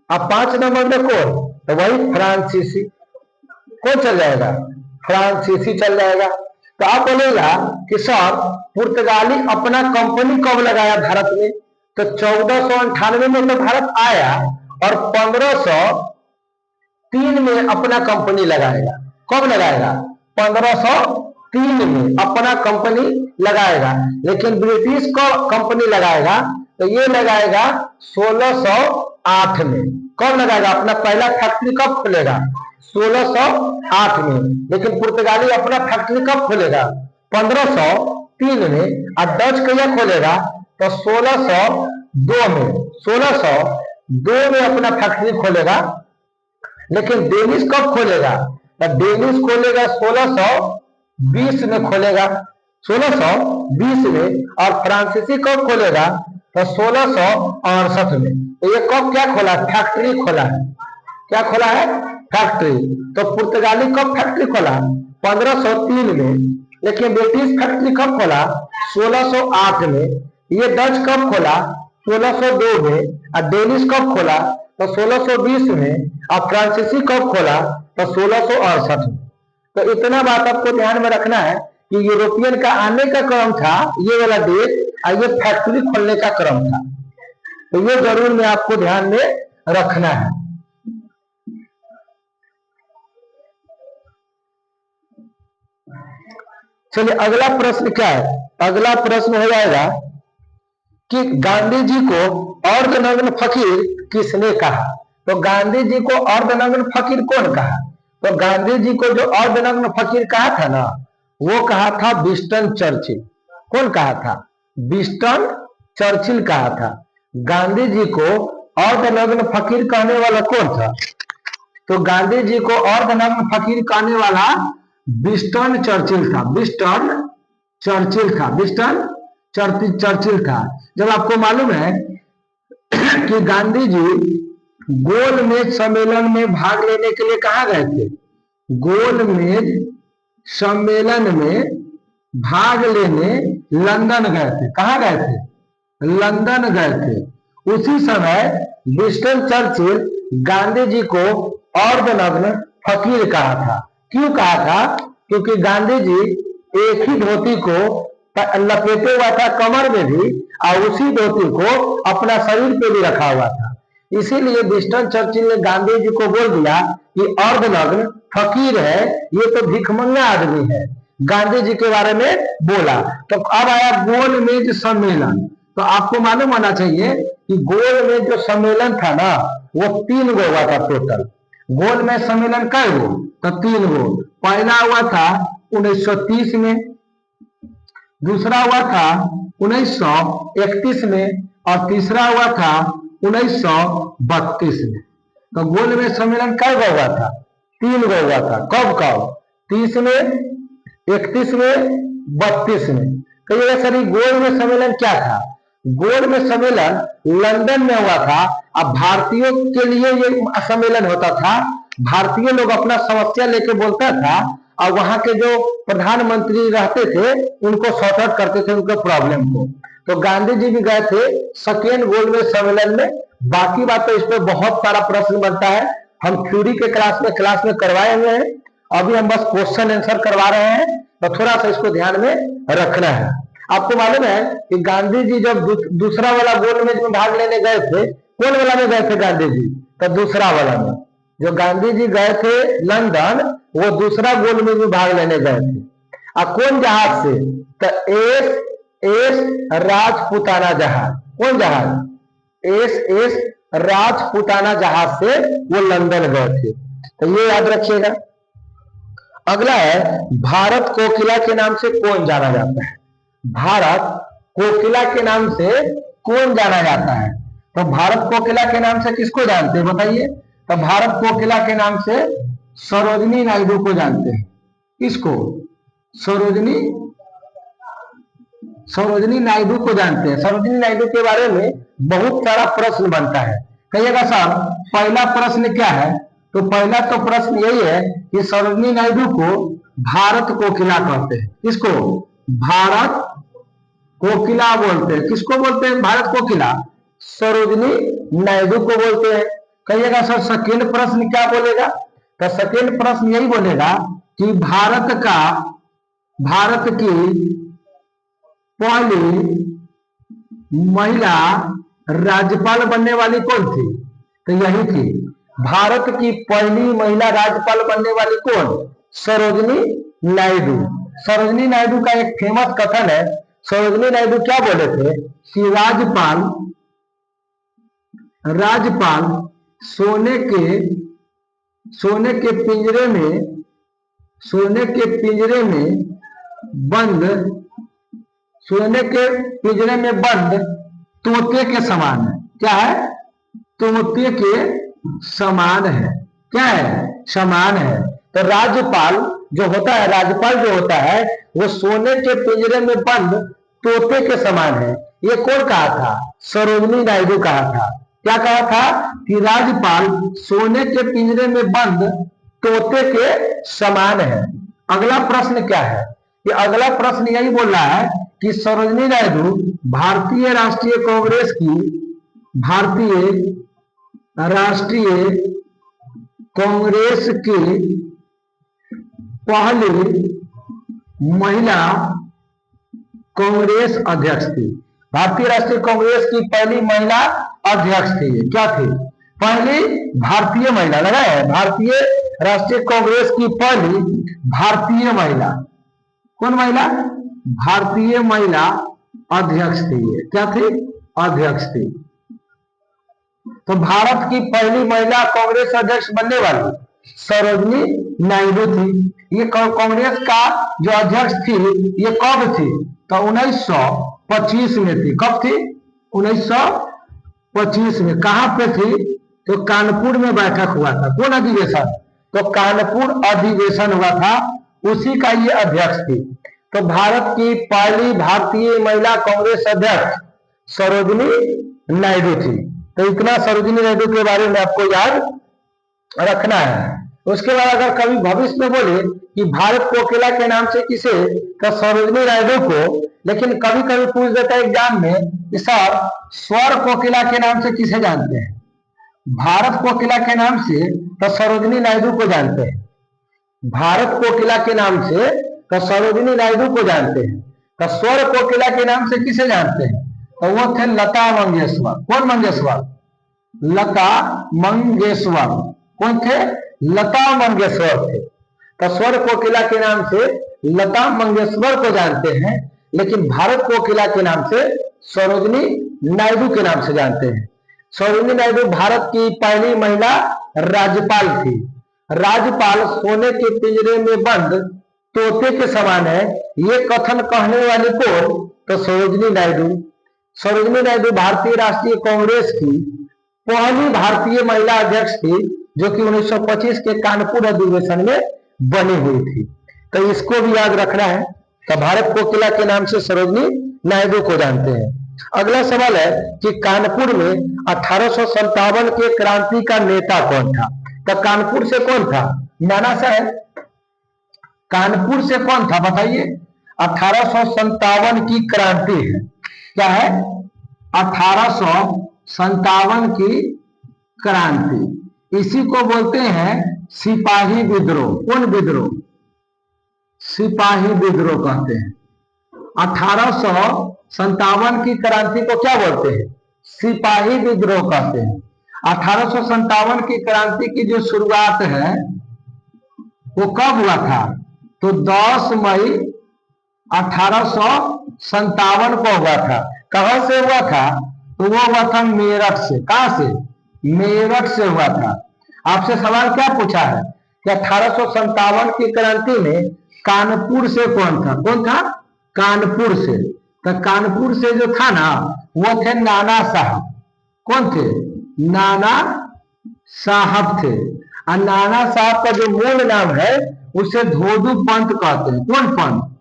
अब 5 नंबर में कौन? तो वही फ्रांसीसी। कौन चल जाएगा? फ्रांसीसी चल जाएगा। तो आप बोलेगा कि सर पुर्तगाली अपना कंपनी कब लगाया भारत में? तो 1498 में तो भारत आया और 1503 में अपना कंपनी लगाएगा। कब लगाएगा? 1503 में अपना कंपनी लगाएगा। लेकिन ब्रिटिश को कंपनी लगाएगा तो ये लगाएगा 1608 में। कब लगाएगा? अपना पहला फैक्ट्री कब खोलेगा? 1608 में। लेकिन पुर्तगाली अपना फैक्ट्री कब खोलेगा? 1503 में। और डच कहिया खोलेगा? तो 1602 में। 1602 में अपना फैक्ट्री खोलेगा। लेकिन डेनिश कब खोलेगा? तो डेनिश खोलेगा 1620 में खोलेगा, 1620 में। और फ्रांसीसी कब खोलेगा? तो 1668 में। तो ये कब क्या खोला? फैक्ट्री खोला है। क्या खोला है? फैक्ट्री। तो पुर्तगाली कब फैक्ट्री खोला? 1503 में। लेकिन ब्रिटिश फैक्ट्री कब खोला? 1608 में। ये डच कब खोला? 1602 में। और डेनिश कब खोला? तो 1620 में। और फ्रांसीसी कब खोला? तो 1668 में। तो इतना बात आपको ध्यान में रखना है कि यूरोपियन का आने का क्रम था ये वाला देश, और ये फैक्ट्री खोलने का क्रम था। तो ये जरूर में आपको ध्यान में रखना है। चलिए अगला प्रश्न क्या है? अगला प्रश्न हो जाएगा कि गांधी जी को अर्धनग्न फकीर किसने कहा? तो गांधी जी को अर्धनग्न फकीर कौन कहा? तो गांधी जी को जो अर्धनग्न फकीर कहा था ना, वो कहा था विंस्टन चर्चिल। कौन कहा था? विंस्टन चर्चिल कहा था। गांधी जी को अर्धनग्न फकीर कहने वाला कौन था? तो गांधी जी को अर्धनग्न फकीर कहने वाला विंस्टन चर्चिल था। विंस्टन चर्चिल था। विंस्टन चर्चिल था। जब आपको मालूम है कि गांधी जी गोल मेज सम्मेलन में भाग लेने के लिए कहाँ गए थे? गोल मेज सम्मेलन में भाग लेने लंदन गए थे। कहाँ गए थे? लंदन गए थे। उसी समय विंस्टन चर्चिल गांधी जी को अर्धनग्न फकीर कहा था। क्यों कहा था? क्योंकि गांधी जी एक ही धोती को लपेटे हुआ था कमर में भी, और उसी धोती को अपना शरीर पे भी रखा हुआ था। इसीलिए विंस्टन चर्चिल ने गांधी जी को बोल दिया कि अर्धनग्न फकीर है, ये तो भिखमंगा आदमी है। गांधी जी के बारे में बोला। तो अब आया गोल मेज सम्मेलन। तो आपको मालूम होना चाहिए कि गोल मेज जो सम्मेलन था ना, वो 3 गो हुआ था टोटल। गोल मेज सम्मेलन कई गो? तो 3 गो। पहला हुआ था 1930 में, दूसरा हुआ था 1931 में, और तीसरा हुआ था 1932 में। तो गोल मेज सम्मेलन कब हुआ था? 3 गो हुआ था। कब कब? 30 में, 31 में, 32 में। तो ये सर गोल मेज सम्मेलन क्या था? गोल मेज सम्मेलन लंदन में हुआ था। अब भारतीयों के लिए ये सम्मेलन होता था। भारतीय लोग अपना समस्या लेके बोलता था, और वहां के जो प्रधानमंत्री रहते थे उनको सॉर्ट आउट करते थे उनके प्रॉब्लम को। तो गांधी जी भी गए थे सेकेंड गोल मेज सम्मेलन में। बाकी बात तो इस पर बहुत सारा प्रश्न बनता है, हम थ्योरी के क्लास में करवाए हुए हैं। अभी हम बस क्वेश्चन आंसर करवा रहे हैं, तो थोड़ा सा इसको ध्यान में रखना है। आपको मालूम है कि गांधी जी जब दूसरा वाला गोल मेज में भाग लेने गए थे, कौन वाला में गए थे गांधी जी? तो दूसरा वाला में। जो गांधी जी गए थे लंदन, वो दूसरा गोल मेज में भाग लेने गए थे। और कौन जहाज से? तो एस राजपुताना जहाज। कौन जहाज? एस राजपुताना जहाज से वो लंदन गए थे। तो ये याद रखिएगा। अगला है भारत कोकिला के नाम से कौन जाना जाता है? भारत कोकिला के नाम से कौन जाना जाता है? तो भारत कोकिला के नाम से किसको जानते हैं बताइए? तो भारत कोकिला के नाम से सरोजिनी नायडू को जानते हैं। किसको? सरोजिनी नायडू को जानते हैं। सरोजिनी नायडू के बारे में बहुत सारा प्रश्न बनता है। कहिएगा साहब पहला प्रश्न क्या है? तो पहला तो प्रश्न यही है कि सरोजिनी नायडू को भारत कोकिला कहते हैं। किसको? भारत कोकिला बोलते हैं। किसको बोलते हैं भारत कोकिला? सरोजिनी नायडू को बोलते हैं। कहिएगा सर सेकेंड प्रश्न क्या बोलेगा? तो सेकेंड प्रश्न यही बोलेगा कि भारत की पहली महिला राज्यपाल बनने वाली कौन थी? तो यही थी। भारत की पहली महिला राज्यपाल बनने वाली कौन? सरोजिनी नायडू। सरोजिनी नायडू का एक फेमस कथन है। सरोजिनी नायडू क्या बोले थे कि राज्यपाल सोने के सोने के पिंजरे में सोने के पिंजरे में बंद सोने के पिंजरे में बंद तोते के समान है। क्या है? तोते के समान है। क्या है? समान है। तो राज्यपाल जो होता है, राज्यपाल जो होता है वो सोने के पिंजरे में बंद तोते के समान है। ये कौन कहा था? सरोजिनी नायडू कहा था। क्या कहा था? कि राज्यपाल सोने के पिंजरे में बंद तोते के समान है। अगला प्रश्न क्या है? कि अगला प्रश्न यही बोल रहा है कि सरोजिनी नायडू भारतीय राष्ट्रीय कांग्रेस की पहली महिला कांग्रेस अध्यक्ष थी। भारतीय राष्ट्रीय कांग्रेस की पहली महिला अध्यक्ष थी। क्या थी? पहली भारतीय महिला। लगा है? भारतीय राष्ट्रीय कांग्रेस की पहली भारतीय महिला। कौन महिला? भारतीय महिला अध्यक्ष थी। क्या थी? अध्यक्ष थी। तो भारत की पहली महिला कांग्रेस अध्यक्ष बनने वाली सरोजिनी नायडू थी। ये कांग्रेस का जो अध्यक्ष थी ये कब थी? तो 1925 में थी। कब थी? 1925 में। कहां पे थी? तो कानपुर में बैठक हुआ था। कौन अधिवेशन? तो कानपुर अधिवेशन हुआ था, उसी का ये अध्यक्ष थी। तो भारत की पहली भारतीय महिला कांग्रेस अध्यक्ष सरोजिनी नायडू थी। तो इतना सरोजिनी नायडू के बारे में आपको याद रखना है। उसके बाद अगर कभी भविष्य में बोले कि भारत कोकिला के नाम से किसे, तो सरोजिनी नायडू को। लेकिन कभी कभी पूछ देता है एग्जाम में कि सर स्वर कोकिला के नाम से किसे जानते हैं? भारत कोकिला के नाम से तो सरोजिनी नायडू को जानते हैं। भारत कोकिला के नाम से तो सरोजिनी नायडू को जानते हैं। तो स्वर कोकिला के नाम से किसे जानते हैं? तो वो थे लता मंगेशकर। कौन मंगेशकर? लता मंगेशकर। कौन थे? लता मंगेशकर थे। तो स्वर कोकिला के नाम से लता मंगेशकर को जानते हैं, लेकिन भारत कोकिला के नाम से सरोजिनी नायडू के नाम से जानते हैं। सरोजिनी नायडू भारत की पहली महिला राज्यपाल थी। राज्यपाल सोने के पिंजरे में बंद तोते के समान है, ये कथन कहने वाली कौन? तो सरोजिनी नायडू। सरोजिनी नायडू भारतीय राष्ट्रीय कांग्रेस की पहली भारतीय महिला अध्यक्ष थी, जो कि 1925 के कानपुर अधिवेशन में बनी हुई थी। तो इसको भी याद रखना है। तो भारत कोकिला के नाम से सरोजिनी नायडू को जानते हैं। अगला सवाल है कि कानपुर में 1857 के क्रांति का नेता कौन था? तो कानपुर से कौन था? नाना साहब। कानपुर से कौन था बताइए? 1857 की क्रांति है। क्या है? 1857 की क्रांति। इसी को बोलते हैं सिपाही विद्रोह। कौन विद्रोह? सिपाही विद्रोह कहते हैं। 1857 की क्रांति को क्या बोलते हैं? सिपाही विद्रोह कहते हैं। 1857 की क्रांति की जो शुरुआत है वो कब हुआ था? तो 10 मई 1857 को हुआ था। कहां से हुआ था? तो वो हुआ था मेरठ से। कहां से? मेरठ से हुआ था। आपसे सवाल क्या पूछा है कि 1857 की क्रांति में कानपुर से कौन था? कौन था? कानपुर से। तो कानपुर से जो था ना वो थे नाना साहब। कौन थे? नाना साहब थे। और नाना साहब का जो मूल नाम है उसे धोदू पंत कहते हैं। कौन पंत?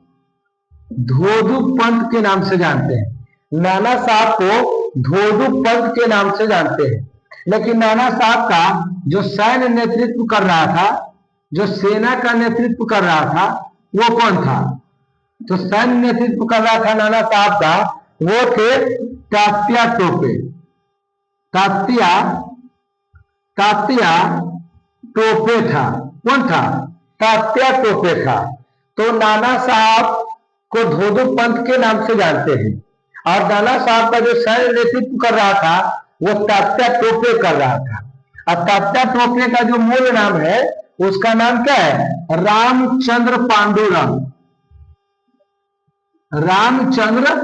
धोदू पंत के नाम से जानते हैं। नाना साहब को धोदू पंत के नाम से जानते हैं। लेकिन नाना साहब का जो सैन्य नेतृत्व कर रहा था, जो सेना का नेतृत्व कर रहा था, वो कौन था? तो सैन्य नेतृत्व कर रहा था नाना साहब का, वो थे तात्या टोपे। तात्या टोपे था। कौन था? तात्या टोपे था। तो नाना साहब को धोदू पंत के नाम से जानते हैं। और नाना साहब का जो सैन्य नेतृत्व कर रहा था वो तात्या टोपे कर रहा था। और तात्या टोपे का जो मूल नाम है उसका नाम क्या है? रामचंद्र पांडुरंग। रामचंद्र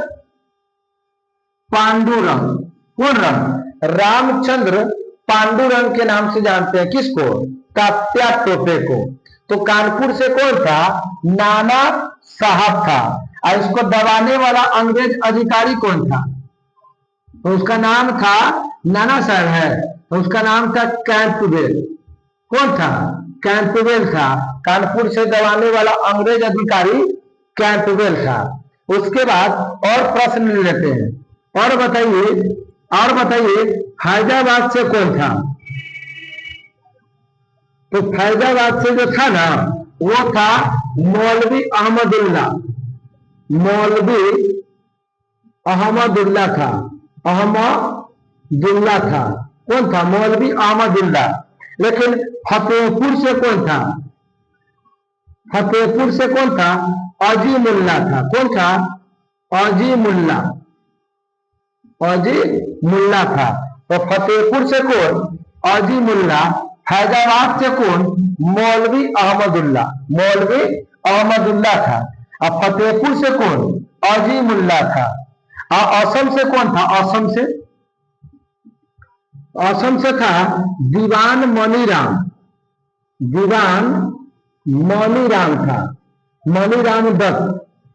पांडुरंग। कौन रंग? रामचंद्र पांडुरंग के नाम से जानते हैं। किसको? तात्या टोपे को। तो कानपुर से कौन था? नाना साहब था। और इसको दबाने वाला अंग्रेज अधिकारी कौन था? तो उसका नाम था, नाना साहब है तो उसका नाम था कैंपबेल। कौन था? कैंपबेल था। कानपुर से दबाने वाला अंग्रेज अधिकारी कैंपबेल था। उसके बाद और प्रश्न ले लेते हैं। और बताइए फैजाबाद से कौन था? तो फैजाबाद से जो था ना वो था मौलवी अहमदुल्ला। मौलवी अहमदुल्ला था। अहमदुल्ला था। कौन था? मौलवी अहमदुल्ला। लेकिन फतेहपुर से कौन था? फतेहपुर से कौन था? अजीमुल्ला था। कौन था? अजीमुल्ला। अजीमुल्ला था। तो फतेहपुर से कौन? अजीमुल्ला। फैजाबाद से कौन? मौलवी अहमदुल्ला। मौलवी अहमदुल्ला था। और फतेहपुर से कौन? अजीमुल्ला था। और असम से कौन था? असम से था दीवान मनीराम। दीवान मनीराम था। मनीराम दत्त।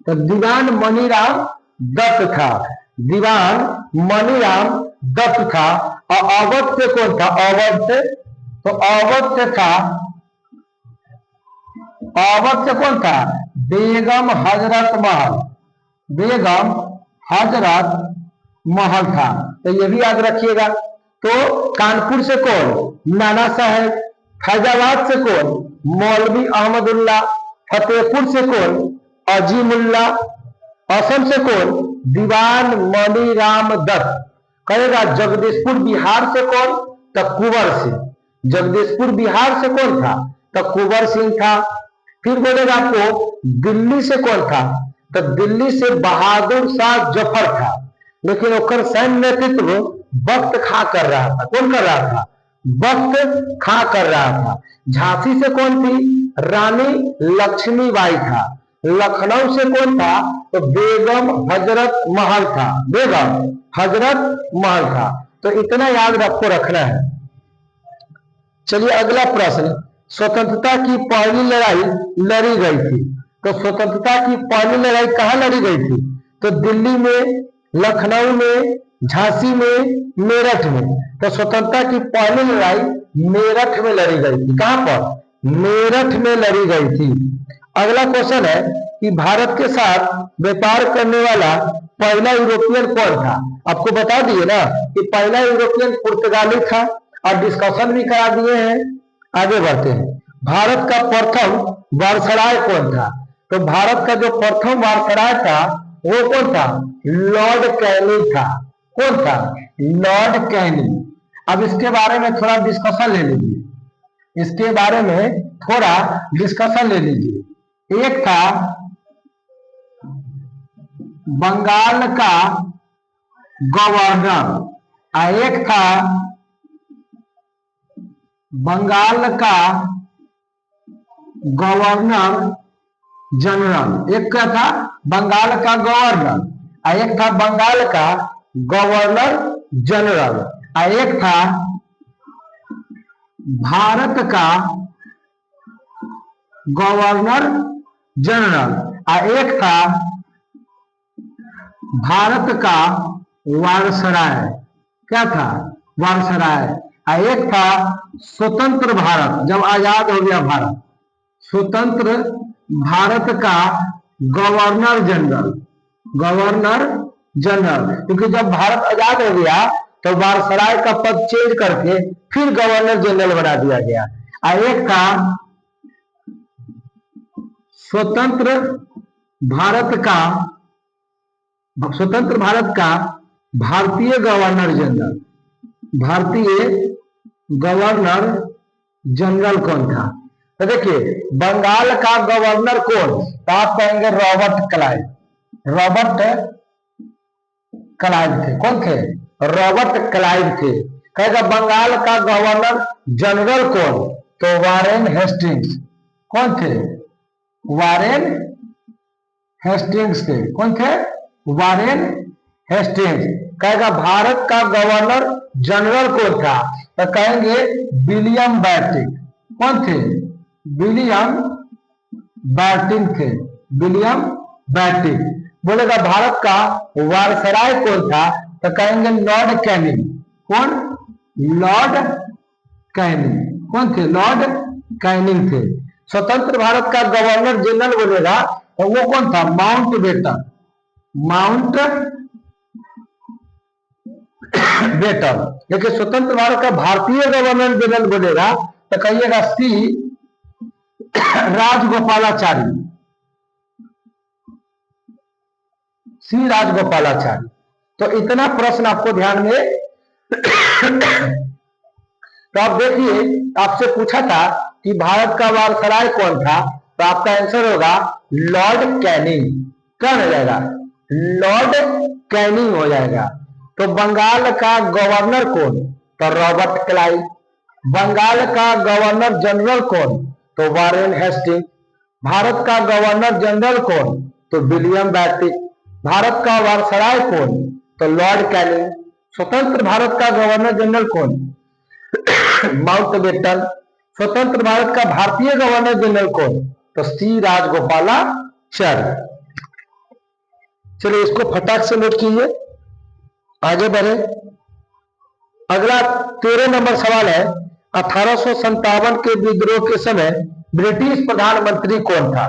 तो दीवान मनीराम दत्त था। दीवान मनीराम दत्त था। और अवध से कौन था? अवध से, तो अवध से था, अवध से कौन था? बेगम हजरत महल। बेगम हजरत महल था। तो ये भी याद रखिएगा। तो कानपुर से कौन? नाना साहब। फैजाबाद से कौन? मौलवी अहमदुल्ला। फतेहपुर से कौन? अजीमुल्ला। असम से कौन? दीवान मनीराम दत्त। कहेगा जगदीशपुर बिहार से कौन? तो कुंवर सिंह। जगदीशपुर बिहार से कौन था? तो कुंवर सिंह था। फिर बोलेगा आपको दिल्ली से कौन था? तो दिल्ली से बहादुर शाह जफर था। लेकिन ओकर सैन्य नेतृत्व वक्त खा कर रहा था। कौन कर रहा था? वक्त खा कर रहा था। झांसी से कौन थी? रानी लक्ष्मीबाई था। लखनऊ से कौन था? तो बेगम हजरत महल था। बेगम हजरत महल था। तो इतना याद आपको रखना है। चलिए अगला प्रश्न, स्वतंत्रता की पहली लड़ाई लड़ी गई थी। तो स्वतंत्रता की पहली लड़ाई कहाँ लड़ी गई थी? तो दिल्ली में, लखनऊ में, झांसी में, मेरठ में। तो स्वतंत्रता की पहली लड़ाई मेरठ में लड़ी गई थी। कहां पर? मेरठ में लड़ी गई थी। अगला क्वेश्चन है कि भारत के साथ व्यापार करने वाला पहला यूरोपियन कौन था? आपको बता दिए ना कि पहला यूरोपियन पुर्तगाली था और डिस्कशन भी करा दिए हैं। आगे बढ़ते हैं। भारत का प्रथम वायसराय कौन था? तो भारत का जो प्रथम वायसराय था वो कौन था? लॉर्ड कैनी था। कौन था? लॉर्ड कैनी। अब इसके बारे में थोड़ा डिस्कशन ले लीजिए। इसके बारे में थोड़ा डिस्कशन ले लीजिए। एक था बंगाल का गवर्नर और एक था बंगाल का गवर्नर जनरल। एक क्या था? बंगाल का गवर्नर और एक था बंगाल का गवर्नर जनरल और एक था भारत का गवर्नर जनरल और एक था भारत का वायसराय। क्या था? वायसराय। और एक था स्वतंत्र भारत, जब आजाद हो गया भारत, स्वतंत्र भारत का गवर्नर जनरल। गवर्नर जनरल, क्योंकि जब भारत आजाद हो गया तो वायसराय का पद चेंज करके फिर गवर्नर जनरल बना दिया गया। और एक था स्वतंत्र भारत का भारतीय गवर्नर जनरल। भारतीय गवर्नर जनरल कौन था? तो देखिए बंगाल का गवर्नर कौन? तो आप कहेंगे रॉबर्ट क्लाइव। रॉबर्ट क्लाइव थे। कौन थे? रॉबर्ट क्लाइव थे। कहेगा बंगाल का गवर्नर जनरल कौन? तो वारेन हेस्टिंग्स। कौन थे? वारेन हेस्टिंग्स थे। कौन थे? Warren Hastings. कहेगा भारत का गवर्नर जनरल कौन था, तो कहेंगे विलियम बेंटिक। कौन थे? विलियम बेंटिक थे, विलियम बेंटिक। बोलेगा भारत का वायसराय कौन था, तो कहेंगे लॉर्ड कैनिंग। कौन? Lord Canning. कौन थे? लॉर्ड कैनिंग थे। स्वतंत्र भारत का गवर्नर जनरल बोलेगा तो वो कौन था? Mountbatten. Mountbatten. लेकिन स्वतंत्र भारत का भारतीय गवर्नर जनरल बोलेगा तो कहिएगा सी राजगोपालाचारी। सी राजगोपालाचारी। तो इतना प्रश्न आपको ध्यान में तो आप देखिए, आपसे पूछा था कि भारत का वायसराय कौन था, तो आपका आंसर होगा लॉर्ड कैनिंग। क्या हो जाएगा? लॉर्ड कैनिंग हो जाएगा। तो बंगाल का गवर्नर कौन? तो रॉबर्ट क्लाइव। बंगाल का गवर्नर जनरल कौन? तो वारेन हेस्टिंग। भारत का गवर्नर जनरल कौन? तो विलियम बेंटिक। भारत का वायसराय कौन? तो लॉर्ड कैनिंग। स्वतंत्र भारत का गवर्नर जनरल कौन? Mountbatten. स्वतंत्र भारत का भारतीय गवर्नर जनरल कौन? तो सी राजगोपालाचारी। चलिए इसको फटाक से नोट कीजिए, आगे बढ़े। अगला 13 नंबर सवाल है, 1857 के विद्रोह के समय ब्रिटिश प्रधानमंत्री कौन था?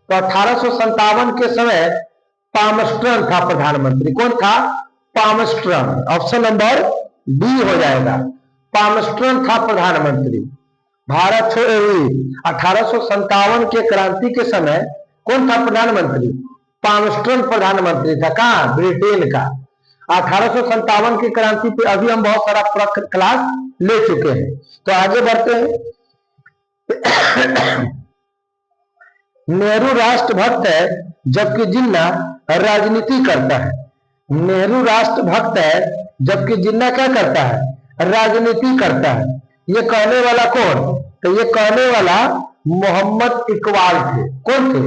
तो 1857 के समय पामस्ट्रन था प्रधानमंत्री। कौन था? पामस्ट्रन। ऑप्शन नंबर बी हो जाएगा, पामस्ट्रन था प्रधानमंत्री। भारत छोड़ो 1857 के क्रांति के समय कौन था प्रधानमंत्री? पामस्ट्रन प्रधानमंत्री था। कहाँ? ब्रिटेन का। 1857 की क्रांति पे अभी हम बहुत सारा क्लास ले चुके हैं, तो आगे बढ़ते हैं। नेहरू राष्ट्रभक्त है जबकि जिन्ना राजनीति करता है। नेहरू राष्ट्रभक्त है जबकि जिन्ना क्या करता है? राजनीति करता है। ये कहने वाला कौन? तो ये कहने वाला मोहम्मद इकबाल थे। कौन थे?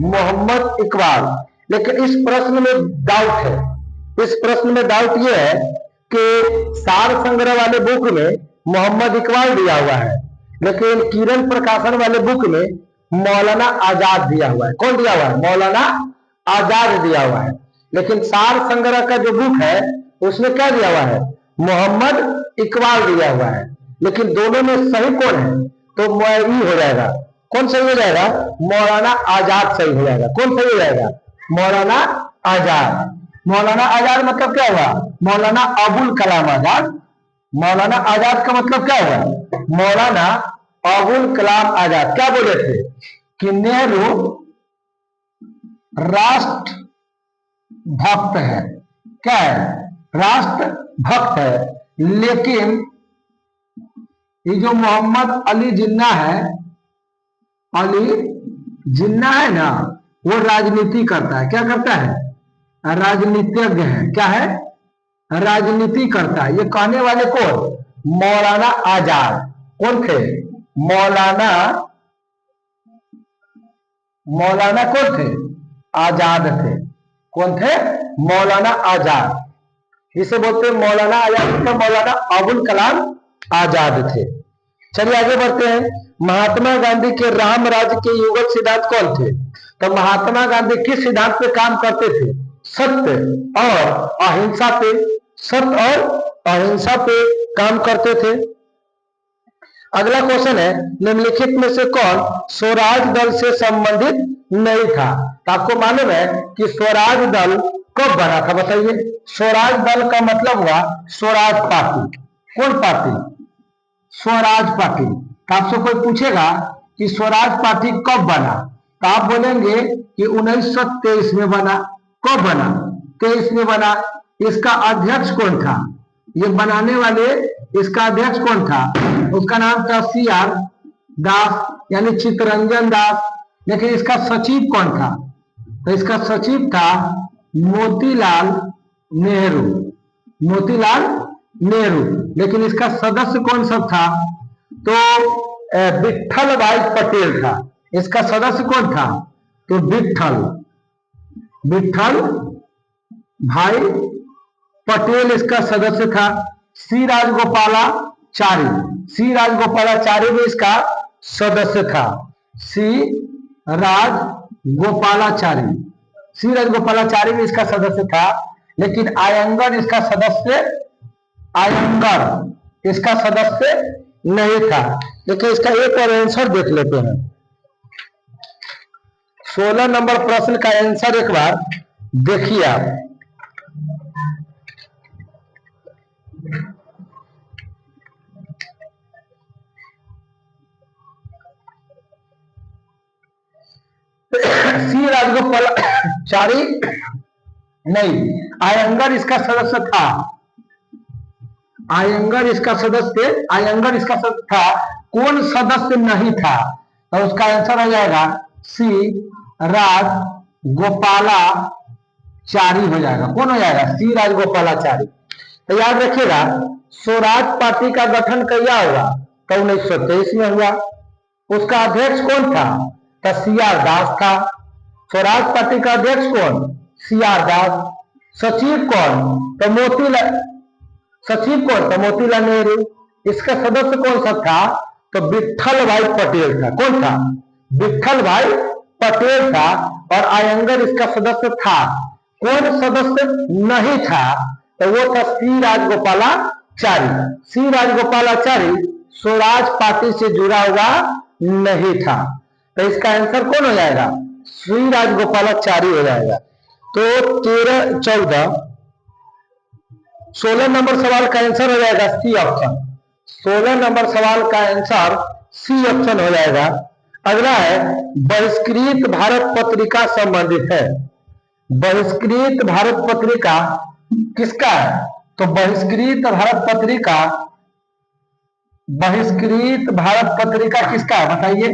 मोहम्मद इकबाल। लेकिन इस प्रश्न में डाउट है। इस प्रश्न में डाउट ये है कि सार संग्रह वाले बुक में मोहम्मद इकबाल दिया हुआ है, लेकिन किरण प्रकाशन वाले बुक में मौलाना आजाद दिया हुआ है। कौन दिया हुआ है? मौलाना आजाद दिया हुआ है। लेकिन सार संग्रह का जो बुक है उसमें क्या दिया हुआ है? मोहम्मद इकबाल दिया हुआ है। लेकिन दोनों में सही कौन है? तो मौलवी हो जाएगा। कौन सही हो जाएगा? मौलाना आजाद सही हो जाएगा। कौन सही हो जाएगा? मौलाना आजाद। मौलाना आजाद मतलब क्या हुआ? मौलाना अबुल कलाम आजाद। मौलाना आजाद का मतलब क्या हुआ? मौलाना अबुल कलाम आजाद क्या बोले थे कि नेहरू राष्ट्र भक्त है। क्या है? राष्ट्र भक्त है। लेकिन ये जो मोहम्मद अली जिन्ना है, अली जिन्ना है ना, वो राजनीति करता है। क्या करता है? राजनीतिज्ञ है। क्या है? राजनीति करता है। ये कहने वाले कौन? मौलाना आजाद। कौन थे? मौलाना कौन थे? आजाद थे। कौन थे? मौलाना आजाद। इसे बोलते हैं मौलाना आजाद, मतलब मौलाना अबुल कलाम आजाद थे। चलिए आगे बढ़ते हैं। महात्मा गांधी के राम राज्य के युगल सिद्धांत कौन थे? तो महात्मा गांधी किस सिद्धांत पे काम करते थे? सत्य और अहिंसा पे। सत्य और अहिंसा पे काम करते थे। अगला क्वेश्चन है, निम्नलिखित में से कौन स्वराज दल से संबंधित नहीं था? तो आपको मालूम है कि स्वराज दल कब बना था? बताइए। स्वराज दल का मतलब हुआ स्वराज पार्टी। कौन पार्टी? स्वराज पार्टी। तो आपसे कोई पूछेगा कि स्वराज पार्टी कब बना, तो आप बोलेंगे कि 1923 में बना। कब बना? 23 में बना। इसका अध्यक्ष कौन था? ये बनाने वाले, इसका अध्यक्ष कौन था? उसका नाम था CR दास, यानी चित्तरंजन दास। लेकिन इसका सचिव कौन था? तो इसका सचिव था मोतीलाल नेहरू। मोतीलाल नेहरू। लेकिन इसका सदस्य कौन सब था? तो विट्ठल भाई पटेल था। इसका सदस्य कौन था? तो विट्ठल भाई पटेल इसका सदस्य था। सी राजगोपालाचारी भी इसका सदस्य था। सी राजगोपालाचारी भी इसका सदस्य था, लेकिन आयंगर इसका सदस्य नहीं था। देखिए इसका एक और आंसर देख लेते हैं। 16 नंबर प्रश्न का आंसर एक बार देखिए आप। सी राजगोपालाचारी नहीं, आयंगर इसका सदस्य था। आयंगर इसका सदस्य था। कौन सदस्य नहीं था? तो उसका आंसर हो जाएगा सी राजगोपालाचारी हो जाएगा। कौन हो जाएगा? सी राजगोपालाचारी। तो याद रखिएगा, स्वराज पार्टी का गठन कहिया हुआ? तो 1923 में हुआ। उसका अध्यक्ष कौन था? तो सी.आर. दास था। स्वराज पार्टी का अध्यक्ष कौन? सी.आर. दास। सचिव कौन? तो मोतीलाल नेहरू। इसका सदस्य कौन सा था? तो विट्ठल भाई पटेल था। कौन था? विट्ठल भाई पटेल था। और आयंगर इसका सदस्य था। कौन सदस्य नहीं था? तो वो था सी राजगोपालाचारी स्वराज पार्टी से जुड़ा हुआ नहीं था। तो इसका आंसर कौन हो जाएगा? सी राजगोपालाचारी हो जाएगा। तो 16 नंबर सवाल का आंसर हो जाएगा सी ऑप्शन। 16 नंबर सवाल का आंसर सी ऑप्शन हो जाएगा। अगला है बहिष्कृत भारत पत्रिका संबंधित है। बहिष्कृत भारत पत्रिका किसका है? तो बहिष्कृत भारत पत्रिका किसका है बताइए?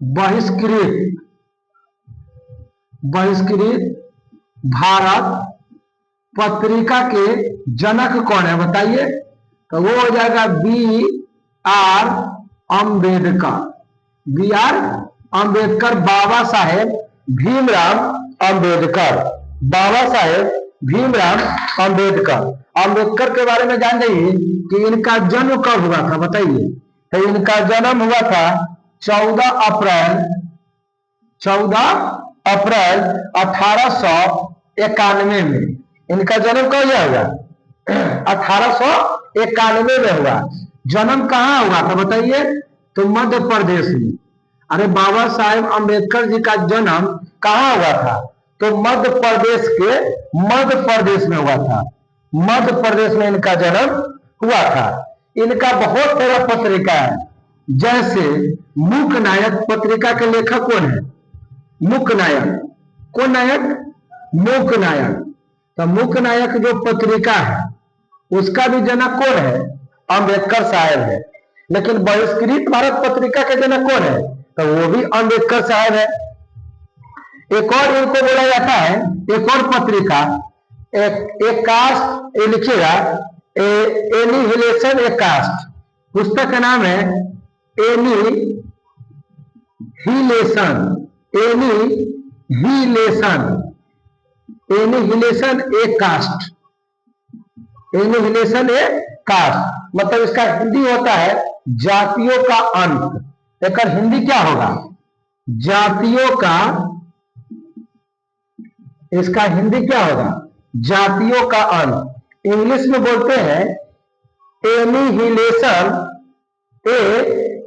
बहिष्कृत भारत पत्रिका के जनक कौन है बताइए? तो वो हो जाएगा B.R. अम्बेडकर। बाबा साहेब भीमराव अम्बेडकर। अम्बेडकर के बारे में जान जाइए कि इनका जन्म कब हुआ था बताइए? तो इनका जन्म हुआ था 14 अप्रैल 1891 में। इनका जन्म कब हुआ? 1891 में हुआ। जन्म कहाँ हुआ था बताइए? तो मध्य प्रदेश में। अरे बाबा साहेब अम्बेडकर जी का जन्म कहाँ हुआ था? तो मध्य प्रदेश में हुआ था। मध्य प्रदेश में इनका जन्म हुआ था। इनका बहुत सारा पत्रिका है, जैसे मूकनायक पत्रिका के लेखक कौन है? मूकनायक। कौन नायक? मूकनायक। तो मूकनायक जो पत्रिका है उसका भी जनक कौन है? अम्बेडकर साहब है। लेकिन बहिष्कृत भारत पत्रिका के जनक कौन है? तो वो भी अम्बेडकर साहब है। एक और इनको बोला जाता है, एक और पत्रिका एक कास्ट, ये लिखिएगा एनिहिलेशन ए कास्ट। पुस्तक का नाम है एनिहिलेशन ए कास्ट। मतलब इसका हिंदी होता है जातियों का अंत। एक हिंदी क्या होगा? जातियों का, इसका हिंदी क्या होगा? जातियों का अंत। इंग्लिश में बोलते हैं एनिहिलेशन ए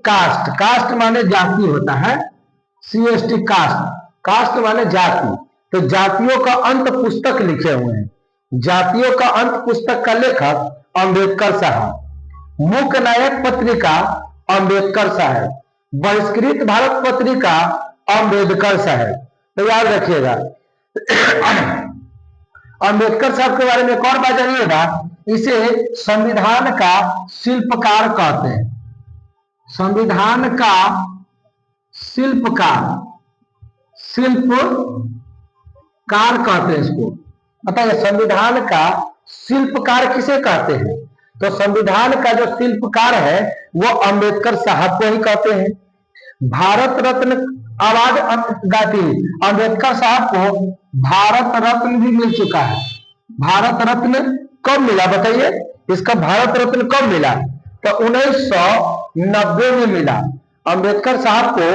कास्ट। कास्ट माने जाति होता है, CST कास्ट माने जाति। तो जातियों का अंत पुस्तक लिखे हुए हैं। जातियों का अंत पुस्तक का लेखक अम्बेडकर साहब। मूकनायक पत्रिका अम्बेडकर साहब। बहिष्कृत भारत पत्रिका अम्बेडकर साहब। तो याद रखिएगा। अम्बेडकर साहब के बारे में एक और बात जानिएगा, इसे संविधान का शिल्पकार कहते हैं। संविधान का शिल्पकार कहते हैं इसको। बताइए संविधान का शिल्पकार किसे कहते हैं? तो संविधान का जो शिल्पकार है वो अम्बेडकर साहब को ही कहते हैं। भारत रत्न अवार्ड अम्बेडकर साहब को भारत रत्न भी मिल चुका है। भारत रत्न कब मिला बताइए, इसका भारत रत्न कब मिला? तो 1990 में मिला। अंबेडकर साहब को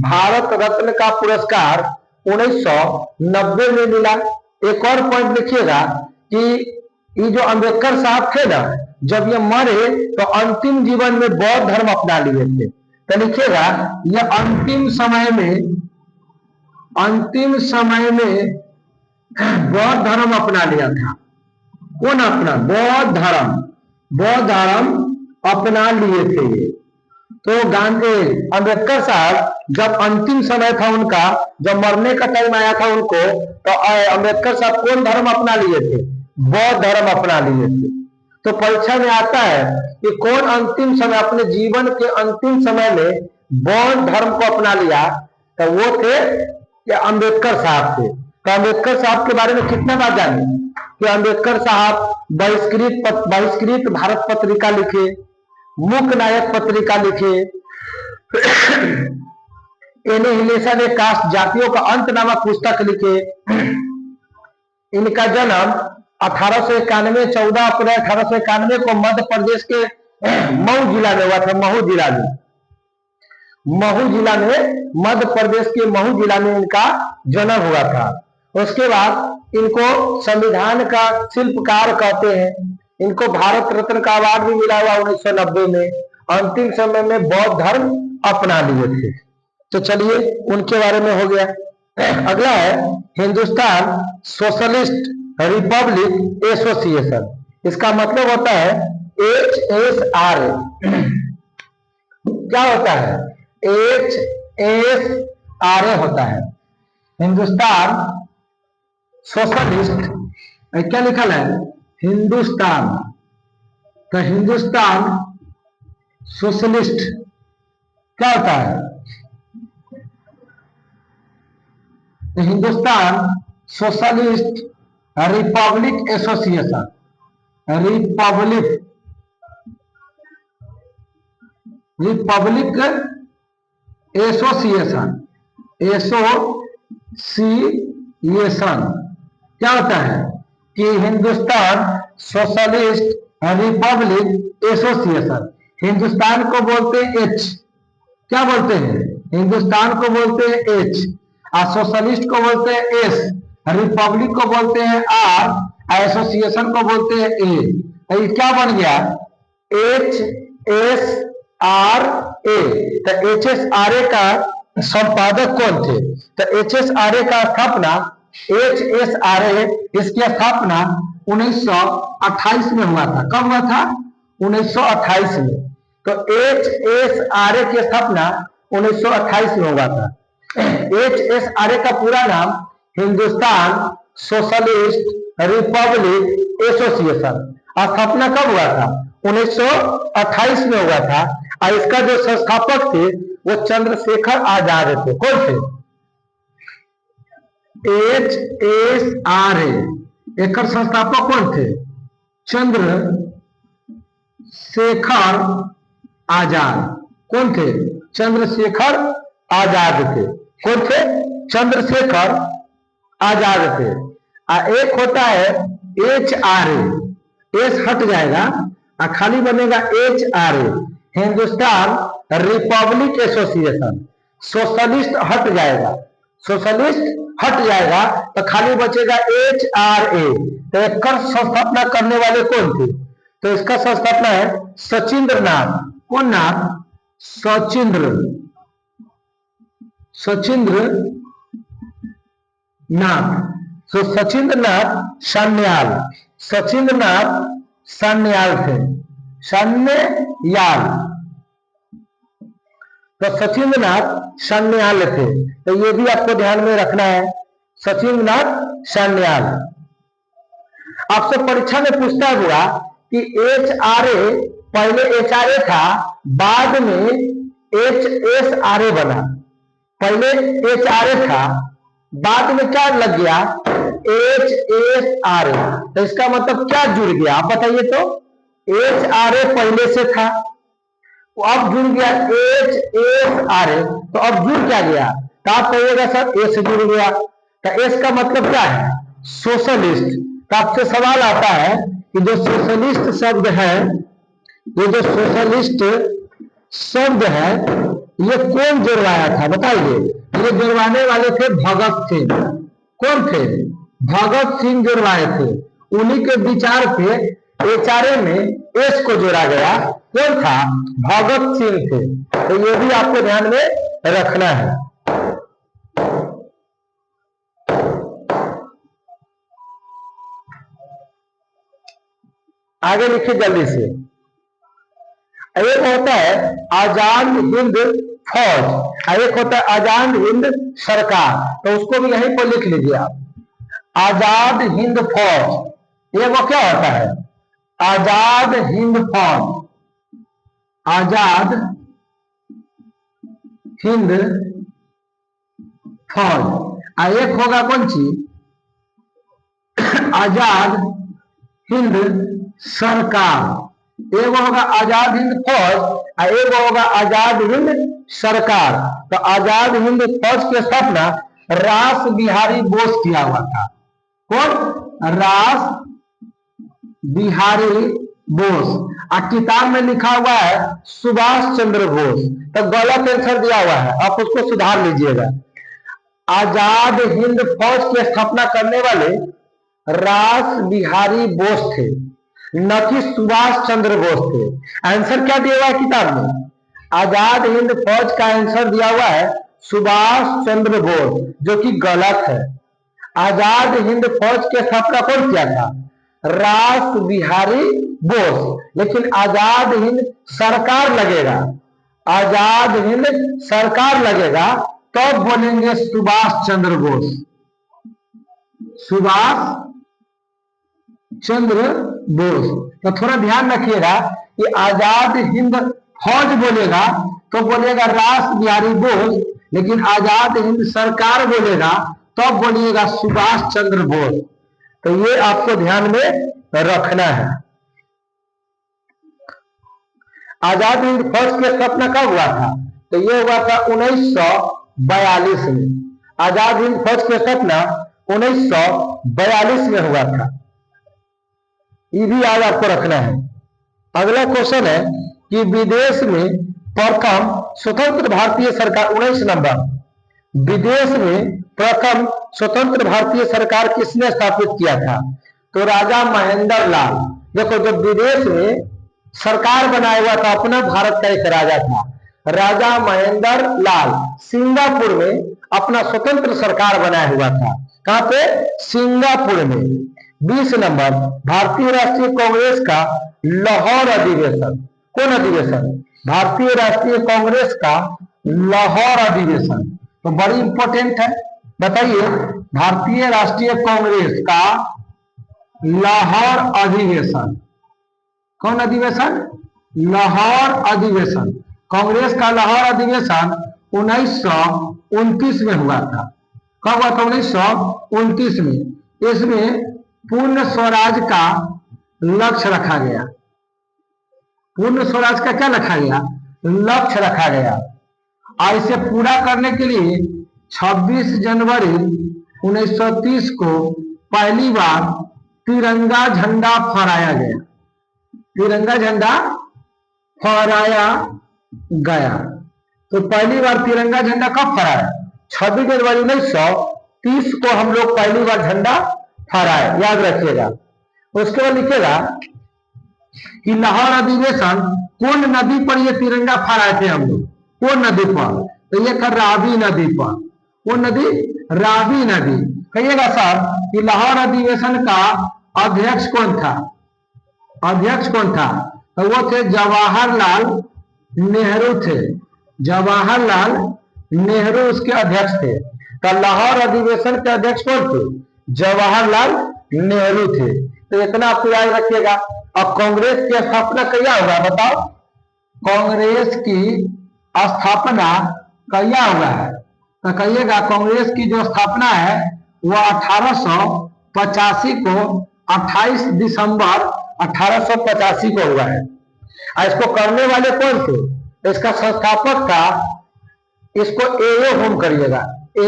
भारत रत्न का पुरस्कार 1990 में मिला। एक और पॉइंट लिखिएगा कि ये जो अंबेडकर साहब थे ना, जब ये मरे तो अंतिम जीवन में बौद्ध धर्म अपना लिए थे। तो लिखिएगा ये अंतिम समय में बौद्ध धर्म अपना लिया था। कौन अपना? बौद्ध धर्म अपना लिए थे। तो गांधी अंबेडकर साहब जब अंतिम समय था उनका, जब मरने का टाइम आया था उनको, तो अंबेडकर साहब कौन धर्म अपना लिए थे? बौद्ध धर्म अपना लिए थे। तो परीक्षा में आता है कि कौन अंतिम समय, अपने जीवन के अंतिम समय में बौद्ध धर्म को अपना लिया, तो वो थे कि अंबेडकर साहब थे। तो अंबेडकर साहब के बारे में कितना बात जाने कि अंबेडकर साहब बहिष्कृत भारत पत्रिका लिखे, मुख्य नायक पत्रिका लिखे, एनिहिलेशन ए कास्ट, जातियों का अंत नामक पुस्तक लिखे। इनका जन्म 1891 14 अप्रैल 1891 को मध्य प्रदेश के मऊ जिला में हुआ था। महू जिला में मध्य प्रदेश के महू जिला में इनका जन्म हुआ था। उसके बाद इनको संविधान का शिल्पकार कहते हैं। इनको भारत रत्न का अवार्ड भी मिला हुआ 1990 में। अंतिम समय में बौद्ध धर्म अपना लिए थे। तो चलिए उनके बारे में हो गया। अगला है हिंदुस्तान सोशलिस्ट रिपब्लिक एसोसिएशन। इसका मतलब होता है HSRA। क्या होता है? HSRA होता है हिंदुस्तान सोशलिस्ट। क्या लिखा है? हिंदुस्तान। तो हिंदुस्तान सोशलिस्ट क्या होता है? Hindustan socialist Republic association. Republic association क्या होता है कि Hindustan socialist Republic association. Hindustan को बोलते हैं H। क्या बोलते हैं? हिंदुस्तान को बोलते हैं H, और सोशलिस्ट को बोलते हैं S, रिपब्लिक को बोलते हैं R, एसोसिएशन को बोलते हैं A। तो ये क्या बन गया? HSRA। तो HSRA का संपादक कौन थे? तो HSRA का स्थापना HSRA इसकी स्थापना 1928 में हुआ था। कब हुआ था? 1928 में। तो HSRA की स्थापना 1928 में हुआ था। HSRA का पूरा नाम हिंदुस्तान सोशलिस्ट रिपब्लिक एसोसिएशन। स्थापना कब हुआ था? 1928 में हुआ था। और इसका जो संस्थापक थे वो चंद्रशेखर आजाद थे। कौन थे? HSRA एक संस्थापक कौन थे? चंद्रशेखर आजाद। कौन थे? चंद्रशेखर आजाद थे। कौन थे? चंद्रशेखर आजाद थे। एक होता है HRA, एस हट जाएगा और खाली बनेगा HRA, Hindustan Republic association. Socialist हट जाएगा तो खाली बचेगा HRA। तो इसका संस्थापना करने वाले कौन थे? तो इसका संस्थापना है सचिंद्र नाथ। कौन नाथ? सचिंद्र नाथ। तो सचिंद्र नाथ सान्याल थे। तो सचिंद्र नाथ सान्याल थे। तो ये भी आपको ध्यान में रखना है, सचिंद्र नाथ सान्याल। आपसे परीक्षा में पूछता हुआ कि HRA पहले HRA था, बाद में HSRA बना। पहले HRA था, बाद में क्या लग गया? HSRA। तो इसका मतलब क्या जुड़ गया आप बताइए तो? HRA पहले से था, अब जुड़ गया HSRA। तो अब जुड़ क्या गया? तो आप कहिएगा सर S जुड़ गया। तो S का मतलब क्या है? सोशलिस्ट। तो आपसे सवाल आता है कि जो सोशलिस्ट शब्द है, ये जो सोशलिस्ट शब्द है, ये कौन जुड़वाया था बताइए। ये जुड़वाने वाले थे भगत सिंह। कौन थे? भगत सिंह जुड़वाए थे। उन्हीं के विचार पे एचआरए में एस को जोड़ा गया। कौन था? भगत सिंह थे। तो ये भी आपको ध्यान में रखना है। आगे लिखिए जल्दी से। एक होता है आजाद हिंद फौज, एक होता है आजाद हिंद सरकार। तो उसको भी यहीं पर लिख लीजिए आप। आजाद हिंद फौज ये वो क्या होता है? आजाद हिंद फौज, आजाद हिंद फौज। एक होगा कौन सी? आजाद हिंद सरकार। एक होगा आजाद हिंद फौज, एक होगा आजाद हिंद सरकार। तो आजाद हिंद फौज की स्थापना रास बिहारी बोस किया हुआ था। कौन? रास बिहारी बोस। किताब में लिखा हुआ है सुभाष चंद्र बोस, तो गलत आंसर दिया हुआ है, आप उसको सुधार लीजिएगा। आजाद हिंद फौज की स्थापना करने वाले रास बिहारी बोस थे, न कि सुभाष चंद्र बोस थे। आंसर क्या दिया हुआ है किताब में? आजाद हिंद फौज का आंसर दिया हुआ है सुभाष चंद्र बोस, जो कि गलत है। आजाद हिंद फौज की स्थापना कौन किया था? रास बिहारी बोस। लेकिन आजाद हिंद सरकार लगेगा, आजाद हिंद सरकार लगेगा तब बोलेंगे सुभाष चंद्र बोस। सुभाष चंद्र बोस। तो थोड़ा ध्यान रखिएगा कि आजाद हिंद फौज बोलेगा तो बोलेगा रास बिहारी बोस, लेकिन आजाद हिंद सरकार बोलेगा तब बोलिएगा सुभाष चंद्र बोस। तो ये आपको ध्यान में रखना है। आजाद हिंद फौज की स्थापना कब हुआ था? तो ये हुआ था 1942 में। आजाद हिंद फौज की स्थापना 1942 में हुआ था। ये भी याद आपको रखना है। अगला क्वेश्चन है कि विदेश में प्रथम स्वतंत्र भारतीय सरकार 19 नंबर, विदेश में प्रथम स्वतंत्र भारतीय सरकार किसने स्थापित किया था? तो राजा महेंद्र लाल। देखो, जब विदेश में सरकार बनाया हुआ था, अपना भारत का एक राजा था, राजा महेंद्र लाल सिंगापुर में अपना स्वतंत्र सरकार बनाया हुआ था। कहां पे? सिंगापुर में। 20 नंबर, भारतीय राष्ट्रीय कांग्रेस का लाहौर अधिवेशन। कौन अधिवेशन? भारतीय राष्ट्रीय कांग्रेस का लाहौर अधिवेशन। तो बड़ी इंपॉर्टेंट है, बताइए। भारतीय राष्ट्रीय कांग्रेस का लाहौर अधिवेशन। कौन अधिवेशन? लाहौर अधिवेशन। कांग्रेस का लाहौर अधिवेशन 1929 में हुआ था। कब हुआ था? 1929 में। इसमें पूर्ण स्वराज का लक्ष्य रखा गया। पूर्ण स्वराज का क्या रखा गया? लक्ष्य रखा गया। और इसे पूरा करने के लिए 26 जनवरी 1930 को पहली बार तिरंगा झंडा फहराया गया। तिरंगा झंडा फहराया गया। तो पहली बार तिरंगा झंडा कब फहराया? 26 जनवरी 1930 को हम लोग पहली बार झंडा फहराए, याद रखिएगा। उसके बाद लिखेगा कि लाहौर अधिवेशन कौन नदी पर ये तिरंगा फहराए थे हम लोग? कौन नदी पर? तो ये था रावी नदी पर। कौन नदी? रावी नदी। कहिएगा सर कि लाहौर अधिवेशन का अध्यक्ष कौन था? अध्यक्ष कौन था? तो वो थे जवाहरलाल नेहरू थे। जवाहरलाल नेहरू उसके अध्यक्ष थे। तो लाहौर अधिवेशन के अध्यक्ष कौन थे? जवाहरलाल नेहरू थे। तो इतना आपको याद रखिएगा। अब कांग्रेस की स्थापना क्या होगा बताओ? कांग्रेस की स्थापना क्या हुआ है? तो कहिएगा कांग्रेस की जो स्थापना है वह 1885 को 28 दिसंबर 1885 को हुआ है। और इसको करने वाले कौन थे? इसका संस्थापक था, इसको ए होम करिएगा, ए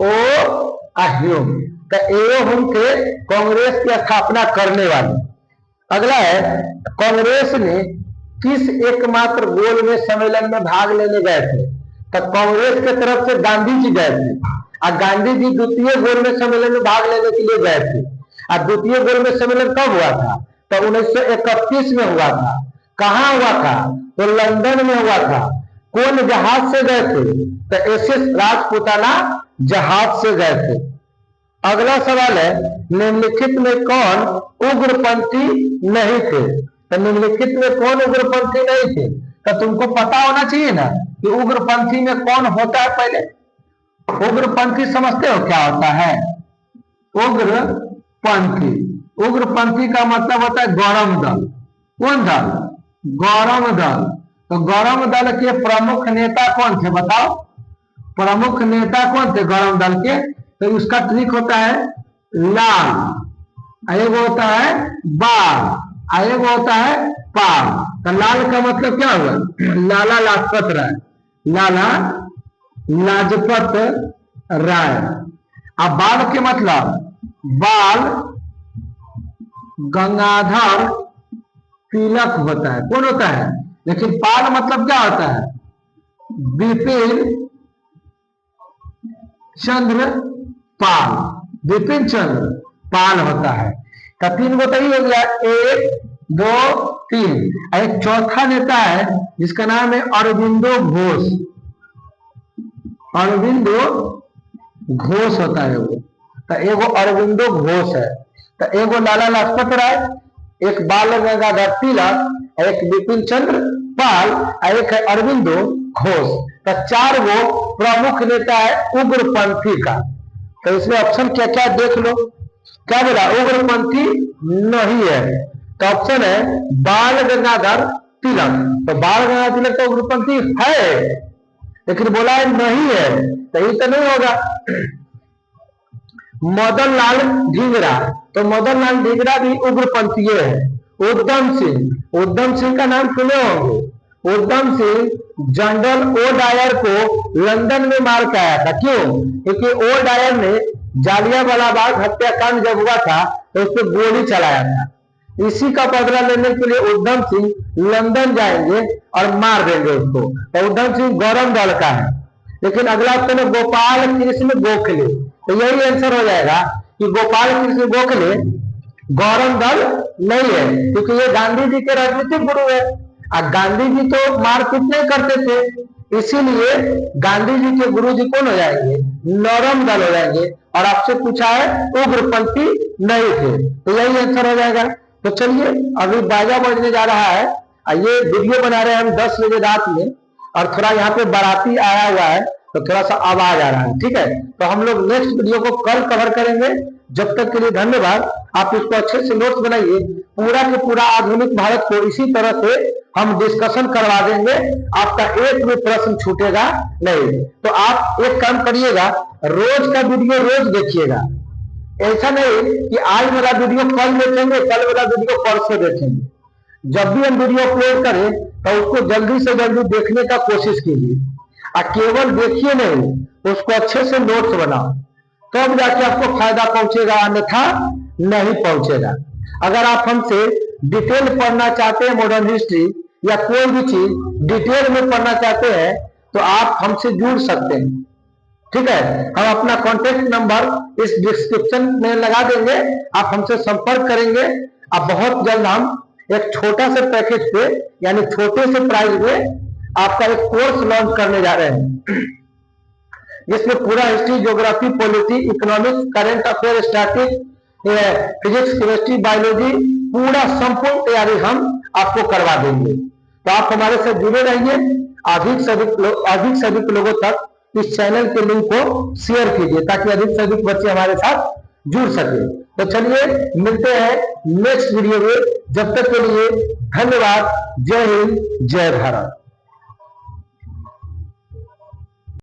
ओ ह्यूम। तो एओ हम थे कांग्रेस की स्थापना करने वाले। अगला है, कांग्रेस ने किस एकमात्र गोल में सम्मेलन में भाग लेने गए थे? तो कांग्रेस की तरफ से गांधी जी गए थे और गांधी जी द्वितीय गोल में सम्मेलन में भाग लेने के लिए गए थे। और द्वितीय गोल में सम्मेलन कब हुआ था? तो 1931 में हुआ था। कहाँ हुआ था? तो लंदन में हुआ था। कौन जहाज से गए थे? तो एसएस राजपूताना जहाज से गए थे। अगला सवाल है, निम्नलिखित में कौन उग्रपंथी नहीं थे? तो निम्नलिखित में कौन उग्रपंथी नहीं थे? तो तुमको पता होना चाहिए ना कि उग्रपंथी में कौन होता है। पहले उग्रपंथी समझते हो क्या होता है? उग्रपंथी, उग्रपंथी का मतलब होता है गौरव दल। कौन दल? गौरव दल। तो गौरव दल के प्रमुख नेता कौन थे बताओ? प्रमुख नेता कौन थे गौरव दल के? तो उसका ट्रिक होता है लाल, एक होता है बाल, एक होता है पाल। तो लाल का मतलब क्या हुआ? लाला लाजपत राय, लाला लाजपत राय। अब बाल के मतलब बाल गंगाधर तिलक होता है। कौन होता है? लेकिन पाल मतलब क्या होता है? बिपिन चंद्र पाल, बिपिन चंद्र पाल होता है। तो तीन गो तो ही हो गया, 1 2 3। एक चौथा नेता है जिसका नाम है अरविंदो घोष। अरविंदो घोष होता है वो। तो एगो अरविंदो घोष है, तो एगो लाला लाजपत राय, एक बाल गंगाधर तिलक, एक बिपिन चंद्र पाल, एक है अरविंदो घोष। तो 4 गो प्रमुख नेता है उग्रपंथी का। तो इसमें ऑप्शन क्या क्या देख लो। क्या बोला? उग्रपंथी नहीं है। तो ऑप्शन है बाल गंगाधर तिलक। तो बाल गंगाधर तिलक तो उग्रपंथी है, लेकिन बोला है नहीं है, तो ये तो नहीं होगा। मदन लाल ढींगरा, तो मदन लाल ढींगरा भी उग्रपंथी है। उद्धम सिंह, उद्धम सिंह का नाम सुने होंगे। उद्धम सिंह जनरल ओ डायर को लंदन में मार के आया था। क्यों? क्योंकि ओ डायर ने जालियांवाला बाग हत्याकांड जब हुआ था तो उस पर गोली चलाया था। इसी का बदला लेने के लिए उद्धम सिंह लंदन जाएंगे और मार देंगे उसको। तो उद्धम सिंह गौरव दल का है। लेकिन अगला ऑप्शन है गोपाल कृष्ण गोखले। तो यही आंसर हो जाएगा कि गोपाल कृष्ण गोखले गौरव दल नहीं है, क्योंकि ये गांधी जी के राजनीतिक गुरु है और गांधी जी तो मारपीट नहीं करते थे। इसीलिए गांधी जी के गुरु जी कौन हो जाएंगे? नरम दल हो जाएंगे। और आपसे पूछा है उग्रपंथी नहीं थे, तो यही आंसर हो जाएगा। तो चलिए अभी बाजा बजने जा रहा है। ये वीडियो बना रहे हैं हम 10 बजे रात में, और थोड़ा यहाँ पे बाराती आया हुआ है तो थोड़ा सा आवाज आ रहा है। ठीक है, तो हम लोग नेक्स्ट वीडियो को कल कवर करेंगे। जब तक के लिए धन्यवाद। आप इसको अच्छे से नोट्स बनाइए। पूरा के पूरा आधुनिक भारत को इसी तरह से हम डिस्कशन करवा देंगे, आपका एक भी प्रश्न छूटेगा नहीं। तो आप एक काम करिएगा, रोज का वीडियो रोज देखिएगा। ऐसा नहीं कि आज वाला वीडियो कल देखेंगे, कल वाला वीडियो परसों देखेंगे। जब भी हम वीडियो अपलोड करें तो उसको जल्दी से जल्दी देखने का कोशिश कीजिए। और केवल देखिए नहीं, उसको अच्छे से नोट्स बनाओ, तब जाके आपको फायदा पहुंचेगा, अन्यथा नहीं पहुंचेगा। अगर आप हमसे डिटेल पढ़ना चाहते हैं, मॉडर्न हिस्ट्री या कोई भी चीज डिटेल में पढ़ना चाहते हैं, तो आप हमसे जुड़ सकते हैं। ठीक है, हम अपना कॉन्टेक्ट नंबर इस डिस्क्रिप्शन में लगा देंगे, आप हमसे संपर्क करेंगे। अब बहुत जल्द हम एक छोटा से पैकेज पे, यानी छोटे से प्राइस में आपका एक कोर्स लॉन्च करने जा रहे हैं, जिसमें पूरा history, geography, polity, economics, current affair, statistics, physics, chemistry, biology, पूरा संपूर्ण तैयारी हम आपको करवा देंगे। तो आप हमारे साथ जुड़े रहिए। अधिक से अधिक लोगों तक इस चैनल के लिंक को शेयर कीजिए, ताकि अधिक से अधिक बच्चे हमारे साथ जुड़ सके। तो चलिए मिलते हैं नेक्स्ट वीडियो में। जब तक के लिए धन्यवाद। जय हिंद, जय भारत।